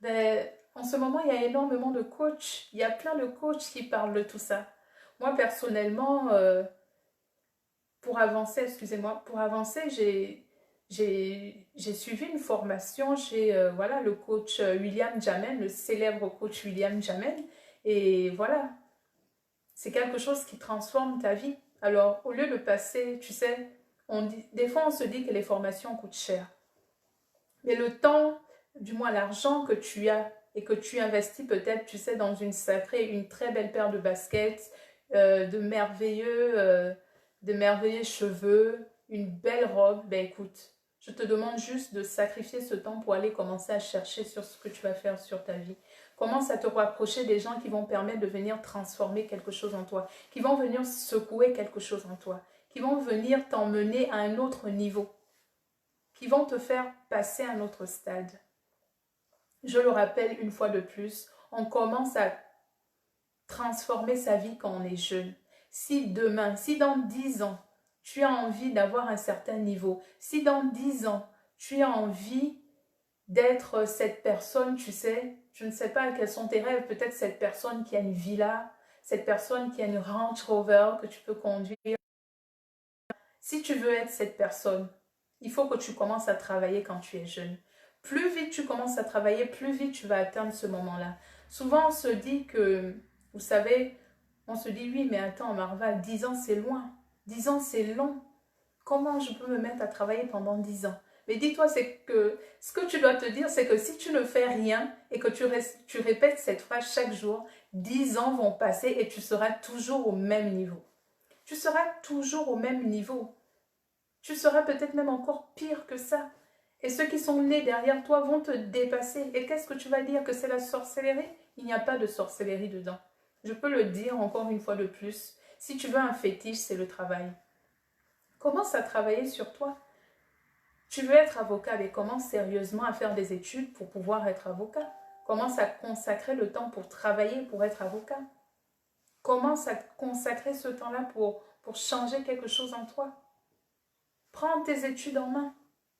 ben, en ce moment, il y a énormément de coachs. Il y a plein de coachs qui parlent de tout ça. Moi, personnellement, pour avancer, j'ai suivi une formation chez voilà, le coach William Jamen, le célèbre coach William Jamen. Et voilà, c'est quelque chose qui transforme ta vie. Alors, au lieu de passer, tu sais, des fois on se dit que les formations coûtent cher. Mais le temps, du moins l'argent que tu as et que tu investis peut-être, tu sais, dans une très belle paire de baskets, de merveilleux cheveux, une belle robe, ben écoute, je te demande juste de sacrifier ce temps pour aller commencer à chercher sur ce que tu vas faire sur ta vie. Commence à te rapprocher des gens qui vont permettre de venir transformer quelque chose en toi, qui vont venir secouer quelque chose en toi, qui vont venir t'emmener à un autre niveau, qui vont te faire passer à un autre stade. Je le rappelle une fois de plus, on commence à transformer sa vie quand on est jeune. Si demain, si dans 10 ans, tu as envie d'avoir un certain niveau, si dans 10 ans, tu as envie d'être cette personne, tu sais, je ne sais pas quels sont tes rêves, peut-être cette personne qui a une villa, cette personne qui a une Range Rover que tu peux conduire. Si tu veux être cette personne, il faut que tu commences à travailler quand tu es jeune. Plus vite tu commences à travailler, plus vite tu vas atteindre ce moment-là. Souvent on se dit que, vous savez, on se dit oui mais attends Marva, 10 ans c'est loin, 10 ans c'est long. Comment je peux me mettre à travailler pendant 10 ans? Mais dis-toi, c'est que ce que tu dois te dire, c'est que si tu ne fais rien et que tu répètes cette phrase chaque jour, 10 ans vont passer et tu seras toujours au même niveau. Tu seras toujours au même niveau. Tu seras peut-être même encore pire que ça. Et ceux qui sont nés derrière toi vont te dépasser. Et qu'est-ce que tu vas dire? Que c'est la sorcellerie? Il n'y a pas de sorcellerie dedans. Je peux le dire encore une fois de plus. Si tu veux un fétiche, c'est le travail. Commence à travailler sur toi. Tu veux être avocat, mais commence sérieusement à faire des études pour pouvoir être avocat. Commence à consacrer le temps pour travailler, pour être avocat. Commence à consacrer ce temps-là pour pour changer quelque chose en toi. Prends tes études en main.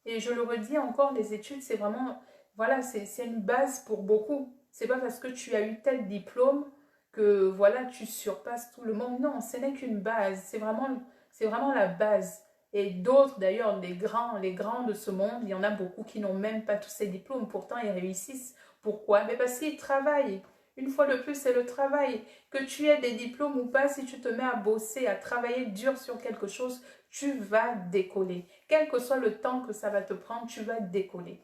Et je le redis encore, les études, c'est vraiment, voilà, c'est une base pour beaucoup. C'est pas parce que tu as eu tel diplôme que, voilà, tu surpasses tout le monde. Non, ce n'est qu'une base. C'est vraiment la base. Et d'autres, d'ailleurs, les grands de ce monde, il y en a beaucoup qui n'ont même pas tous ces diplômes. Pourtant, ils réussissent. Pourquoi? Mais parce qu'ils travaillent. Une fois de plus, c'est le travail. Que tu aies des diplômes ou pas, si tu te mets à bosser, à travailler dur sur quelque chose, tu vas décoller. Quel que soit le temps que ça va te prendre, tu vas décoller.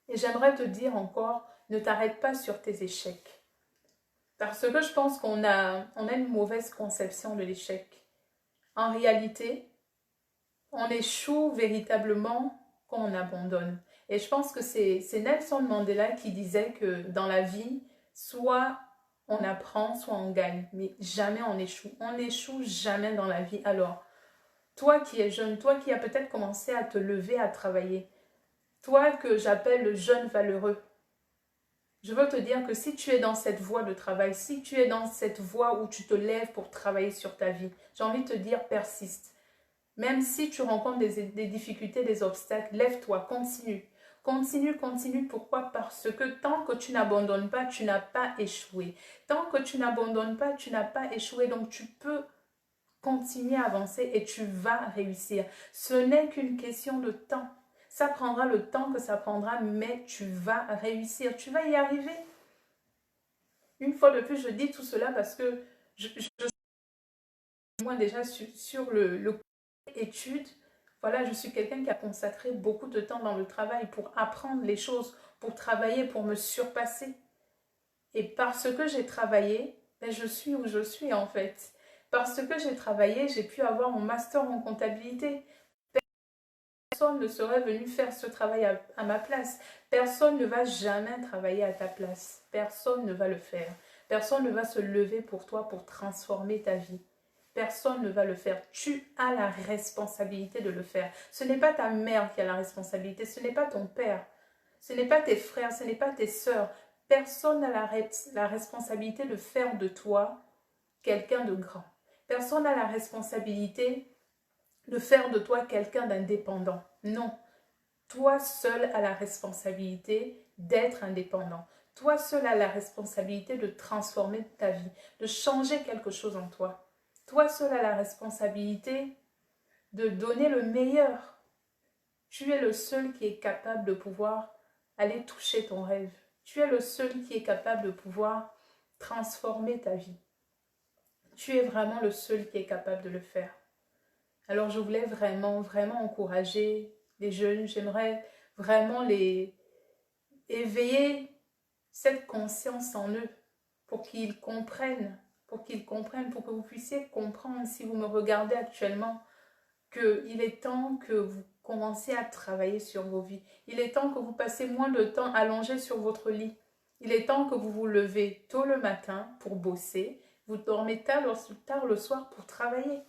Et j'aimerais te dire encore, ne t'arrête pas sur tes échecs. Parce que je pense on a une mauvaise conception de l'échec. En réalité, on échoue véritablement quand on abandonne. Et je pense que c'est Nelson Mandela qui disait que dans la vie, soit on apprend, soit on gagne. Mais jamais on échoue. On n'échoue jamais dans la vie. Alors, toi qui es jeune, toi qui as peut-être commencé à te lever, à travailler, toi que j'appelle le jeune valeureux, je veux te dire que si tu es dans cette voie de travail, si tu es dans cette voie où tu te lèves pour travailler sur ta vie, j'ai envie de te dire persiste. Même si tu rencontres des difficultés, des obstacles, lève-toi, continue. Continue, continue. Pourquoi? Parce que tant que tu n'abandonnes pas, tu n'as pas échoué. Tant que tu n'abandonnes pas, tu n'as pas échoué. Donc tu peux continuer à avancer et tu vas réussir. Ce n'est qu'une question de temps. Ça prendra le temps que ça prendra, mais tu vas réussir. Tu vas y arriver. Une fois de plus, je dis tout cela parce que je moi déjà sur le études, voilà, je suis quelqu'un qui a consacré beaucoup de temps dans le travail pour apprendre les choses, pour travailler, pour me surpasser. Et parce que j'ai travaillé, ben je suis où je suis en fait. Parce que j'ai travaillé, j'ai pu avoir mon master en comptabilité. Personne ne serait venu faire ce travail à ma place. Personne ne va jamais travailler à ta place. Personne ne va le faire. Personne ne va se lever pour toi pour transformer ta vie. Personne ne va le faire. Tu as la responsabilité de le faire. Ce n'est pas ta mère qui a la responsabilité. Ce n'est pas ton père. Ce n'est pas tes frères. Ce n'est pas tes sœurs. Personne n'a la responsabilité de faire de toi quelqu'un de grand. Personne n'a la responsabilité de faire de toi quelqu'un d'indépendant. Non. Toi seul as la responsabilité d'être indépendant. Toi seul as la responsabilité de transformer ta vie, de changer quelque chose en toi. Toi seul as la responsabilité de donner le meilleur. Tu es le seul qui est capable de pouvoir aller toucher ton rêve. Tu es le seul qui est capable de pouvoir transformer ta vie. Tu es vraiment le seul qui est capable de le faire. Alors je voulais vraiment, vraiment encourager les jeunes. J'aimerais vraiment les éveiller cette conscience en eux pour qu'ils comprennent, pour que vous puissiez comprendre si vous me regardez actuellement, qu'il est temps que vous commenciez à travailler sur vos vies. Il est temps que vous passez moins de temps allongé sur votre lit. Il est temps que vous vous levez tôt le matin pour bosser. Vous dormez tard le soir pour travailler.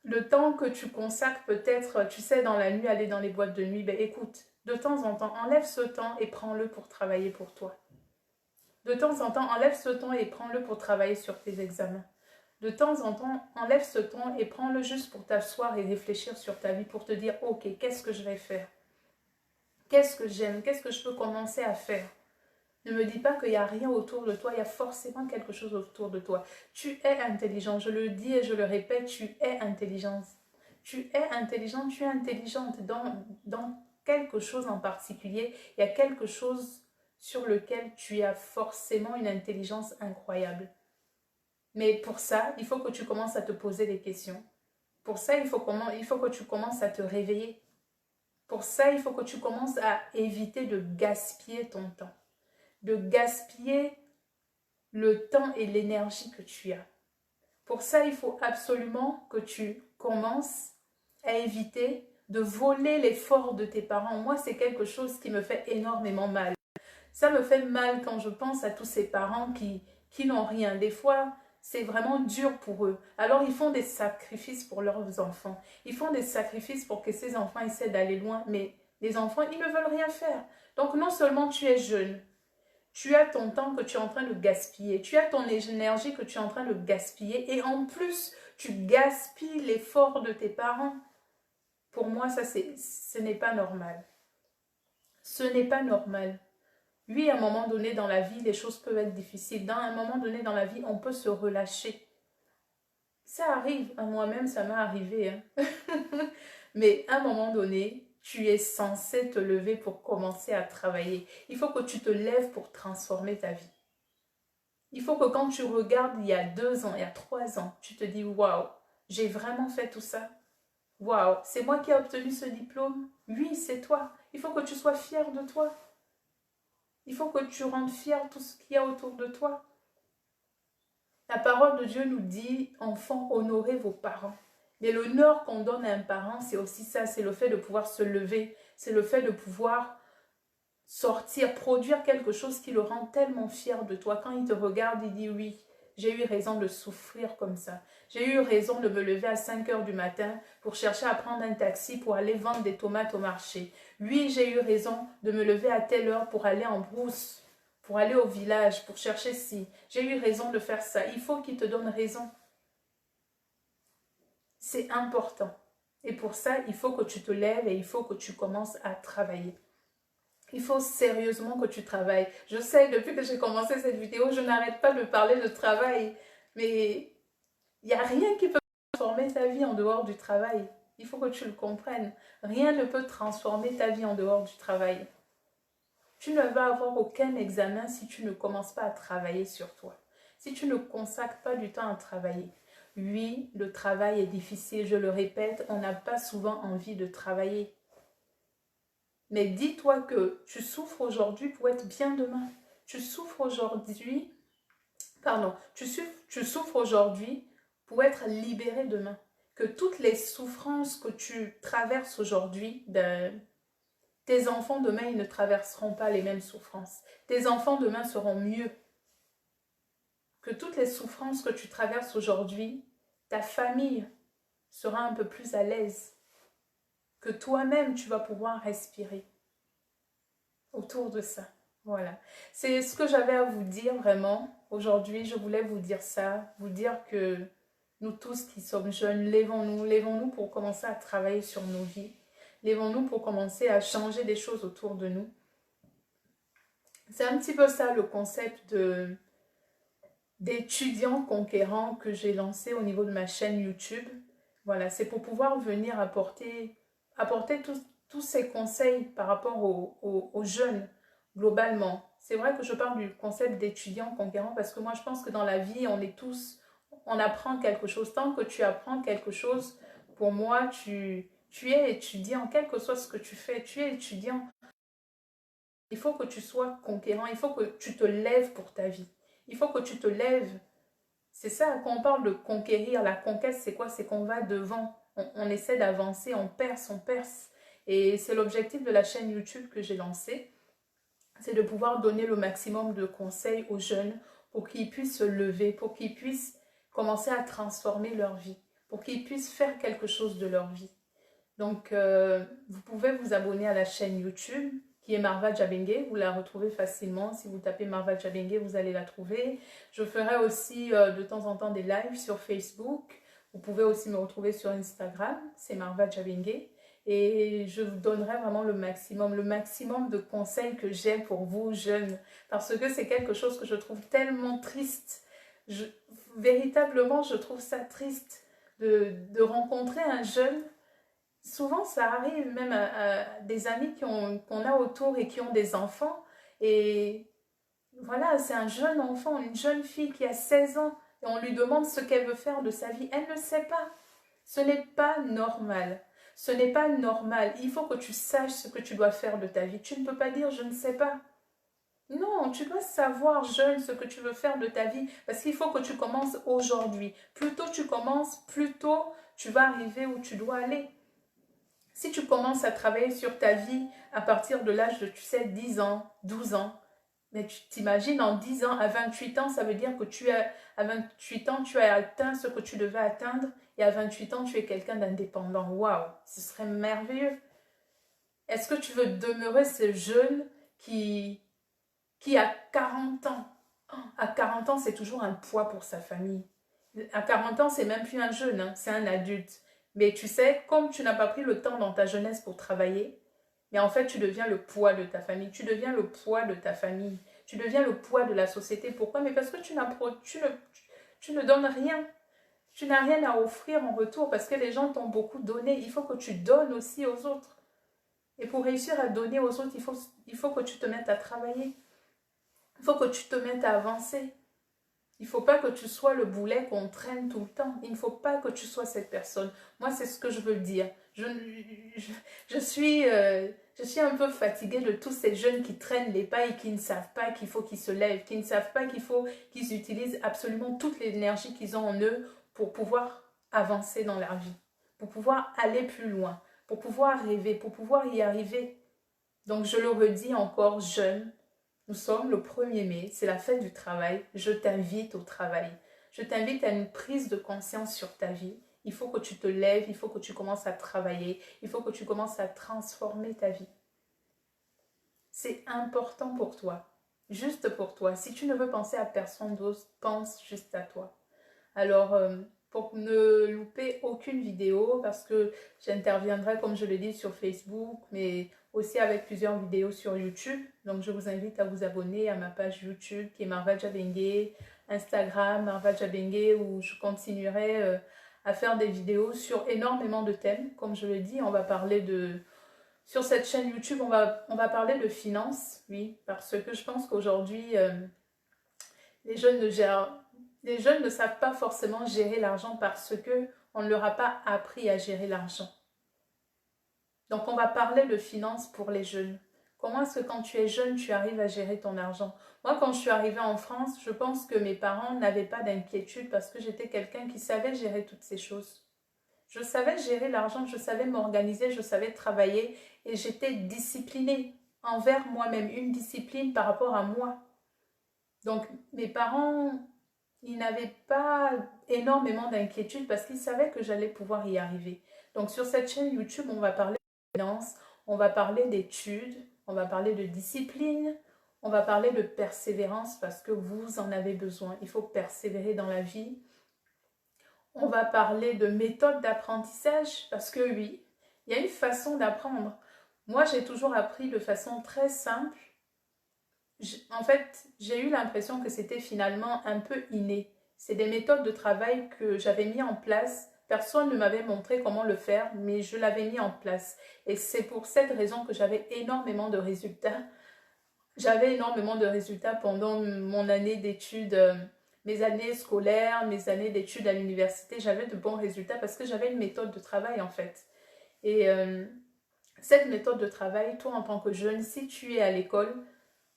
Le temps que tu consacres peut-être, tu sais, dans la nuit, aller dans les boîtes de nuit, ben écoute, de temps en temps, enlève ce temps et prends-le pour travailler pour toi. De temps en temps, enlève ce temps et prends-le pour travailler sur tes examens. De temps en temps, enlève ce temps et prends-le juste pour t'asseoir et réfléchir sur ta vie, pour te dire, ok, qu'est-ce que je vais faire? Qu'est-ce que j'aime? Qu'est-ce que je peux commencer à faire? Ne me dis pas qu'il n'y a rien autour de toi, il y a forcément quelque chose autour de toi. Tu es intelligent, je le dis et je le répète, tu es intelligente. Tu es intelligent, tu es intelligente dans quelque chose en particulier. Il y a quelque chose sur lequel tu as forcément une intelligence incroyable. Mais pour ça, il faut que tu commences à te poser des questions. Pour ça, il faut que tu commences à te réveiller. Pour ça, il faut que tu commences à éviter de gaspiller ton temps. De gaspiller le temps et l'énergie que tu as. Pour ça, il faut absolument que tu commences à éviter de voler l'effort de tes parents. Moi, c'est quelque chose qui me fait énormément mal. Ça me fait mal quand je pense à tous ces parents qui n'ont rien. Des fois, c'est vraiment dur pour eux. Alors, ils font des sacrifices pour leurs enfants. Ils font des sacrifices pour que ces enfants essaient d'aller loin. Mais les enfants, ils ne veulent rien faire. Donc, non seulement tu es jeune, Tu as ton temps que tu es en train de gaspiller. Tu as ton énergie que tu es en train de gaspiller. Et en plus, tu gaspilles l'effort de tes parents. Pour moi, ce n'est pas normal. Ce n'est pas normal. Oui, à un moment donné dans la vie, les choses peuvent être difficiles. Dans un moment donné dans la vie, on peut se relâcher. Ça arrive, à moi-même, ça m'est arrivé. Hein. Mais à un moment donné, tu es censé te lever pour commencer à travailler. Il faut que tu te lèves pour transformer ta vie. Il faut que quand tu regardes il y a 2 ans, il y a 3 ans, tu te dis, waouh, j'ai vraiment fait tout ça. Waouh, c'est moi qui ai obtenu ce diplôme. Oui, c'est toi. Il faut que tu sois fier de toi. Il faut que tu rendes fier tout ce qu'il y a autour de toi. La parole de Dieu nous dit, enfants, honorez vos parents. Mais l'honneur qu'on donne à un parent, c'est aussi ça, c'est le fait de pouvoir se lever, c'est le fait de pouvoir sortir, produire quelque chose qui le rend tellement fier de toi. Quand il te regarde, il dit oui, j'ai eu raison de souffrir comme ça. J'ai eu raison de me lever à 5 heures du matin pour chercher à prendre un taxi pour aller vendre des tomates au marché. Oui, j'ai eu raison de me lever à telle heure pour aller en brousse, pour aller au village, pour chercher ci. J'ai eu raison de faire ça. Il faut qu'il te donne raison. C'est important. Et pour ça, il faut que tu te lèves et il faut que tu commences à travailler. Il faut sérieusement que tu travailles. Je sais, depuis que j'ai commencé cette vidéo, je n'arrête pas de parler de travail. Mais il n'y a rien qui peut transformer ta vie en dehors du travail. Il faut que tu le comprennes. Rien ne peut transformer ta vie en dehors du travail. Tu ne vas avoir aucun examen si tu ne commences pas à travailler sur toi. Si tu ne consacres pas du temps à travailler. Oui, le travail est difficile, je le répète, on n'a pas souvent envie de travailler. Mais dis-toi que tu souffres aujourd'hui pour être bien demain. Tu souffres aujourd'hui, tu souffres aujourd'hui pour être libéré demain. Que toutes les souffrances que tu traverses aujourd'hui, tes enfants demain, ils ne traverseront pas les mêmes souffrances. Tes enfants demain seront mieux. Que toutes les souffrances que tu traverses aujourd'hui, ta famille sera un peu plus à l'aise. Que toi-même, tu vas pouvoir respirer autour de ça. Voilà. C'est ce que j'avais à vous dire vraiment. Aujourd'hui, je voulais vous dire ça. Vous dire que nous tous qui sommes jeunes, lèvons-nous. Lèvons-nous pour commencer à travailler sur nos vies. Lèvons-nous pour commencer à changer des choses autour de nous. C'est un petit peu ça le concept d'étudiants conquérants que j'ai lancé au niveau de ma chaîne YouTube. Voilà, c'est pour pouvoir venir apporter tous ces conseils par rapport aux jeunes globalement. C'est vrai que je parle du concept d'étudiant conquérant parce que moi je pense que dans la vie on apprend quelque chose. Tant que tu apprends quelque chose, pour moi tu es étudiant, quel que soit ce que tu fais, tu es étudiant. Il faut que tu sois conquérant, il faut que tu te lèves pour ta vie. Il faut que tu te lèves. C'est ça, quand on parle de conquérir, la conquête, c'est quoi? C'est qu'on va devant, on essaie d'avancer, on perce, on perce. Et c'est l'objectif de la chaîne YouTube que j'ai lancée. C'est de pouvoir donner le maximum de conseils aux jeunes pour qu'ils puissent se lever, pour qu'ils puissent commencer à transformer leur vie, pour qu'ils puissent faire quelque chose de leur vie. Donc, vous pouvez vous abonner à la chaîne YouTube qui est Marva Djabenge. Vous la retrouvez facilement. Si vous tapez Marva Djabenge, vous allez la trouver. Je ferai aussi de temps en temps des lives sur Facebook. Vous pouvez aussi me retrouver sur Instagram. C'est Marva Djabenge. Et je vous donnerai vraiment le maximum de conseils que j'ai pour vous, jeunes. Parce que c'est quelque chose que je trouve tellement triste. Véritablement, je trouve ça triste de rencontrer un jeune. Souvent, ça arrive même à des amis qu'on a autour et qui ont des enfants. Et voilà, c'est un jeune enfant, une jeune fille qui a 16 ans. Et on lui demande ce qu'elle veut faire de sa vie. Elle ne sait pas. Ce n'est pas normal. Ce n'est pas normal. Il faut que tu saches ce que tu dois faire de ta vie. Tu ne peux pas dire « je ne sais pas ». Non, tu dois savoir, jeune, ce que tu veux faire de ta vie. Parce qu'il faut que tu commences aujourd'hui. Plus tôt tu commences, plus tôt tu vas arriver où tu dois aller. Si tu commences à travailler sur ta vie à partir de l'âge de, 10 ans, 12 ans, mais tu t'imagines en 10 ans, à 28 ans, ça veut dire que à 28 ans, tu as atteint ce que tu devais atteindre et à 28 ans, tu es quelqu'un d'indépendant. Waouh, ce serait merveilleux. Est-ce que tu veux demeurer ce jeune qui qui à 40 ans, à 40 ans, c'est toujours un poids pour sa famille. À 40 ans, c'est même plus un jeune, hein, c'est un adulte. Mais tu sais, comme tu n'as pas pris le temps dans ta jeunesse pour travailler, mais en fait, tu deviens le poids de ta famille, tu deviens le poids de ta famille, tu deviens le poids de la société. Pourquoi? Mais parce que tu ne donnes rien. Tu n'as rien à offrir en retour parce que les gens t'ont beaucoup donné. Il faut que tu donnes aussi aux autres. Et pour réussir à donner aux autres, il faut que tu te mettes à travailler. Il faut que tu te mettes à avancer. Il ne faut pas que tu sois le boulet qu'on traîne tout le temps. Il ne faut pas que tu sois cette personne. Moi, c'est ce que je veux dire. Je suis un peu fatiguée de tous ces jeunes qui traînent les pas et qui ne savent pas qu'il faut qu'ils se lèvent, qui ne savent pas qu'il faut qu'ils utilisent absolument toute l'énergie qu'ils ont en eux pour pouvoir avancer dans leur vie, pour pouvoir aller plus loin, pour pouvoir rêver, pour pouvoir y arriver. Donc, je le redis encore, jeune, nous sommes le 1er mai, c'est la fête du travail. Je t'invite au travail. Je t'invite à une prise de conscience sur ta vie. Il faut que tu te lèves, il faut que tu commences à travailler, il faut que tu commences à transformer ta vie. C'est important pour toi, juste pour toi. Si tu ne veux penser à personne d'autre, pense juste à toi. Alors, pour ne louper aucune vidéo, parce que j'interviendrai, comme je l'ai dit, sur Facebook, mais aussi avec plusieurs vidéos sur YouTube. Donc, je vous invite à vous abonner à ma page YouTube qui est Marva Djabengue, Instagram Marva Djabengue, où je continuerai à faire des vidéos sur énormément de thèmes. Comme je l'ai dit, on va parler de... Sur cette chaîne YouTube, on va parler de finances, oui, parce que je pense qu'aujourd'hui, les jeunes ne savent pas forcément gérer l'argent parce que on ne leur a pas appris à gérer l'argent. Donc, on va parler de finances pour les jeunes. Comment est-ce que quand tu es jeune, tu arrives à gérer ton argent? Moi, quand je suis arrivée en France, je pense que mes parents n'avaient pas d'inquiétude parce que j'étais quelqu'un qui savait gérer toutes ces choses. Je savais gérer l'argent, je savais m'organiser, je savais travailler et j'étais disciplinée envers moi-même, une discipline par rapport à moi. Donc, mes parents, ils n'avaient pas énormément d'inquiétude parce qu'ils savaient que j'allais pouvoir y arriver. Donc, sur cette chaîne YouTube, on va parler de finances, on va parler d'études, on va parler de discipline, on va parler de persévérance parce que vous en avez besoin. Il faut persévérer dans la vie. On va parler de méthode d'apprentissage parce que oui, il y a une façon d'apprendre. Moi, j'ai toujours appris de façon très simple. En fait, j'ai eu l'impression que c'était finalement un peu inné. C'est des méthodes de travail que j'avais mis en place. Personne ne m'avait montré comment le faire, mais je l'avais mis en place. Et c'est pour cette raison que j'avais énormément de résultats. J'avais énormément de résultats pendant mon année d'études, mes années scolaires, mes années d'études à l'université. J'avais de bons résultats parce que j'avais une méthode de travail en fait. Et cette méthode de travail, toi en tant que jeune, si tu es à l'école,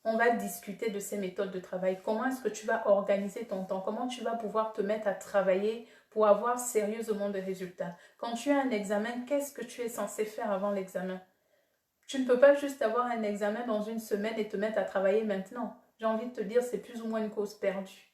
on va discuter de ces méthodes de travail. Comment est-ce que tu vas organiser ton temps? Comment tu vas pouvoir te mettre à travailler pour avoir sérieusement des résultats? Quand tu as un examen, qu'est-ce que tu es censé faire avant l'examen? Tu ne peux pas juste avoir un examen dans une semaine et te mettre à travailler maintenant. J'ai envie de te dire, c'est plus ou moins une cause perdue.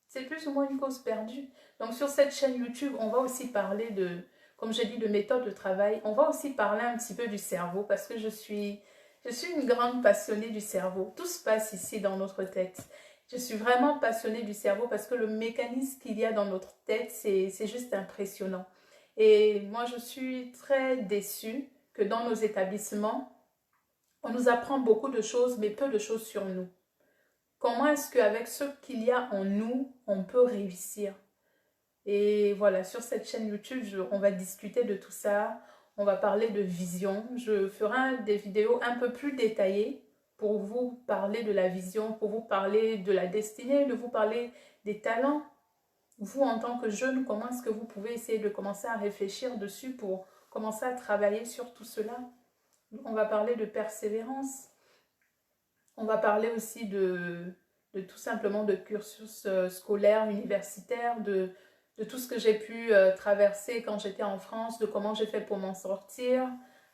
C'est plus ou moins une cause perdue. Donc sur cette chaîne YouTube, on va aussi parler de, comme j'ai dit, de méthode de travail. On va aussi parler un petit peu du cerveau parce que je suis une grande passionnée du cerveau. Tout se passe ici dans notre tête. Je suis vraiment passionnée du cerveau parce que le mécanisme qu'il y a dans notre tête, c'est juste impressionnant. Et moi, je suis très déçue que dans nos établissements, on nous apprend beaucoup de choses, mais peu de choses sur nous. Comment est-ce qu'avec ce qu'il y a en nous, on peut réussir? Et voilà, sur cette chaîne YouTube, on va discuter de tout ça. On va parler de vision. Je ferai des vidéos un peu plus détaillées pour vous parler de la vision, pour vous parler de la destinée, de vous parler des talents. Vous, en tant que jeune, comment est-ce que vous pouvez essayer de commencer à réfléchir dessus pour commencer à travailler sur tout cela? On va parler de persévérance. On va parler aussi de tout simplement de cursus scolaire, universitaire, de tout ce que j'ai pu traverser quand j'étais en France, de comment j'ai fait pour m'en sortir.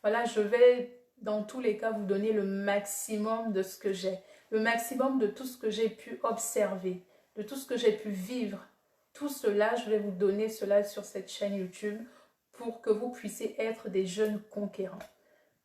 Voilà, je vais dans tous les cas vous donner le maximum de ce que j'ai, le maximum de tout ce que j'ai pu observer, de tout ce que j'ai pu vivre. Tout cela, je vais vous donner cela sur cette chaîne YouTube pour que vous puissiez être des jeunes conquérants.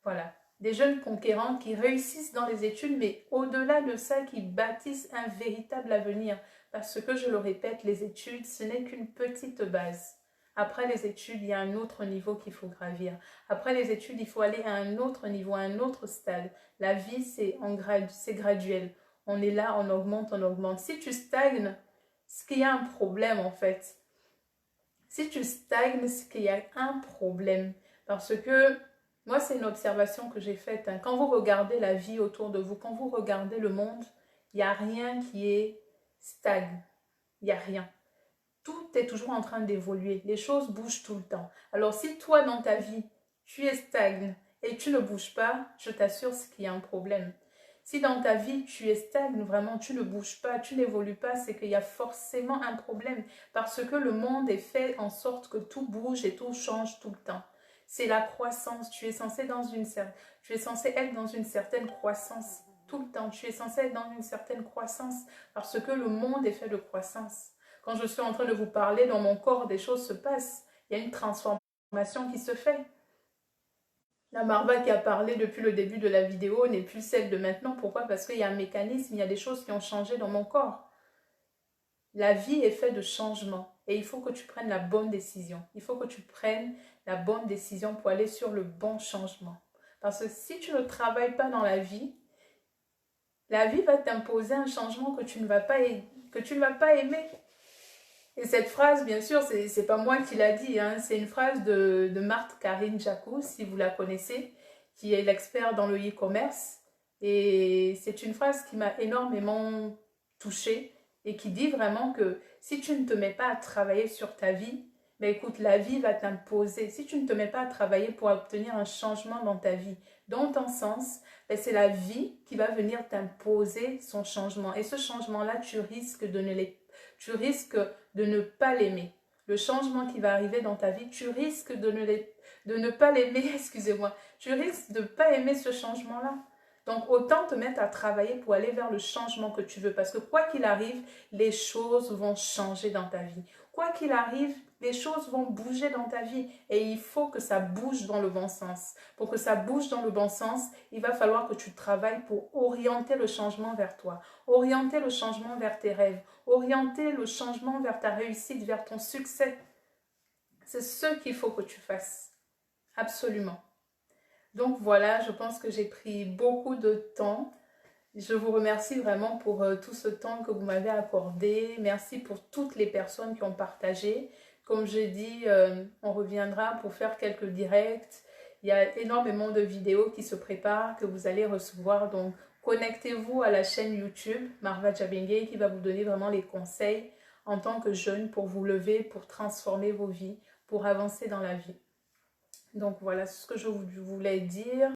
Voilà. des jeunes conquérants qui réussissent dans les études, mais au-delà de ça, qui bâtissent un véritable avenir. Parce que, je le répète, les études, ce n'est qu'une petite base. Après les études, il y a un autre niveau qu'il faut gravir. Après les études, il faut aller à un autre niveau, à un autre stade. La vie, c'est graduel. On est là, on augmente, on augmente. Si tu stagnes, c'est qu'il y a un problème en fait. Si tu stagnes, c'est qu'il y a un problème. Parce que moi, c'est une observation que j'ai faite. Hein. Quand vous regardez la vie autour de vous, quand vous regardez le monde, il n'y a rien qui est stagne. Il n'y a rien. Tout est toujours en train d'évoluer. Les choses bougent tout le temps. Alors, si toi, dans ta vie, tu es stagne et tu ne bouges pas, je t'assure qu'il y a un problème. Si dans ta vie, tu es stagne, vraiment, tu ne bouges pas, tu n'évolues pas, c'est qu'il y a forcément un problème. Parce que le monde est fait en sorte que tout bouge et tout change tout le temps. C'est la croissance. Tu es censé être dans une certaine croissance tout le temps. Tu es censé être dans une certaine croissance parce que le monde est fait de croissance. Quand je suis en train de vous parler, dans mon corps, des choses se passent. Il y a une transformation qui se fait. La Marva qui a parlé depuis le début de la vidéo n'est plus celle de maintenant. Pourquoi? Parce qu'il y a un mécanisme, il y a des choses qui ont changé dans mon corps. La vie est faite de changements et il faut que tu prennes la bonne décision. Il faut que tu prennes la bonne décision pour aller sur le bon changement. Parce que si tu ne travailles pas dans la vie va t'imposer un changement que tu ne vas pas aimer. Et cette phrase, bien sûr, c'est pas moi qui l'a dit, hein, c'est une phrase de Marthe Karine Jacou, si vous la connaissez, qui est l'expert dans le e-commerce. Et c'est une phrase qui m'a énormément touchée et qui dit vraiment que si tu ne te mets pas à travailler sur ta vie, ben écoute, la vie va t'imposer. Si tu ne te mets pas à travailler pour obtenir un changement dans ta vie, dans ton sens, ben c'est la vie qui va venir t'imposer son changement. Et ce changement-là, tu risques de ne pas l'aimer. Le changement qui va arriver dans ta vie, tu risques de ne pas l'aimer, excusez-moi. Tu risques de ne pas aimer ce changement-là. Donc, autant te mettre à travailler pour aller vers le changement que tu veux. Parce que quoi qu'il arrive, les choses vont changer dans ta vie. Quoi qu'il arrive, les choses vont bouger dans ta vie. Et il faut que ça bouge dans le bon sens. Pour que ça bouge dans le bon sens, il va falloir que tu travailles pour orienter le changement vers toi. Orienter le changement vers tes rêves. Orienter le changement vers ta réussite, vers ton succès. C'est ce qu'il faut que tu fasses. Absolument. Donc voilà, je pense que j'ai pris beaucoup de temps. Je vous remercie vraiment pour tout ce temps que vous m'avez accordé. Merci pour toutes les personnes qui ont partagé. Comme je dis, on reviendra pour faire quelques directs. Il y a énormément de vidéos qui se préparent, que vous allez recevoir. Donc, connectez-vous à la chaîne YouTube Marva Jabengay qui va vous donner vraiment les conseils en tant que jeune pour vous lever, pour transformer vos vies, pour avancer dans la vie. Donc voilà ce que je voulais dire.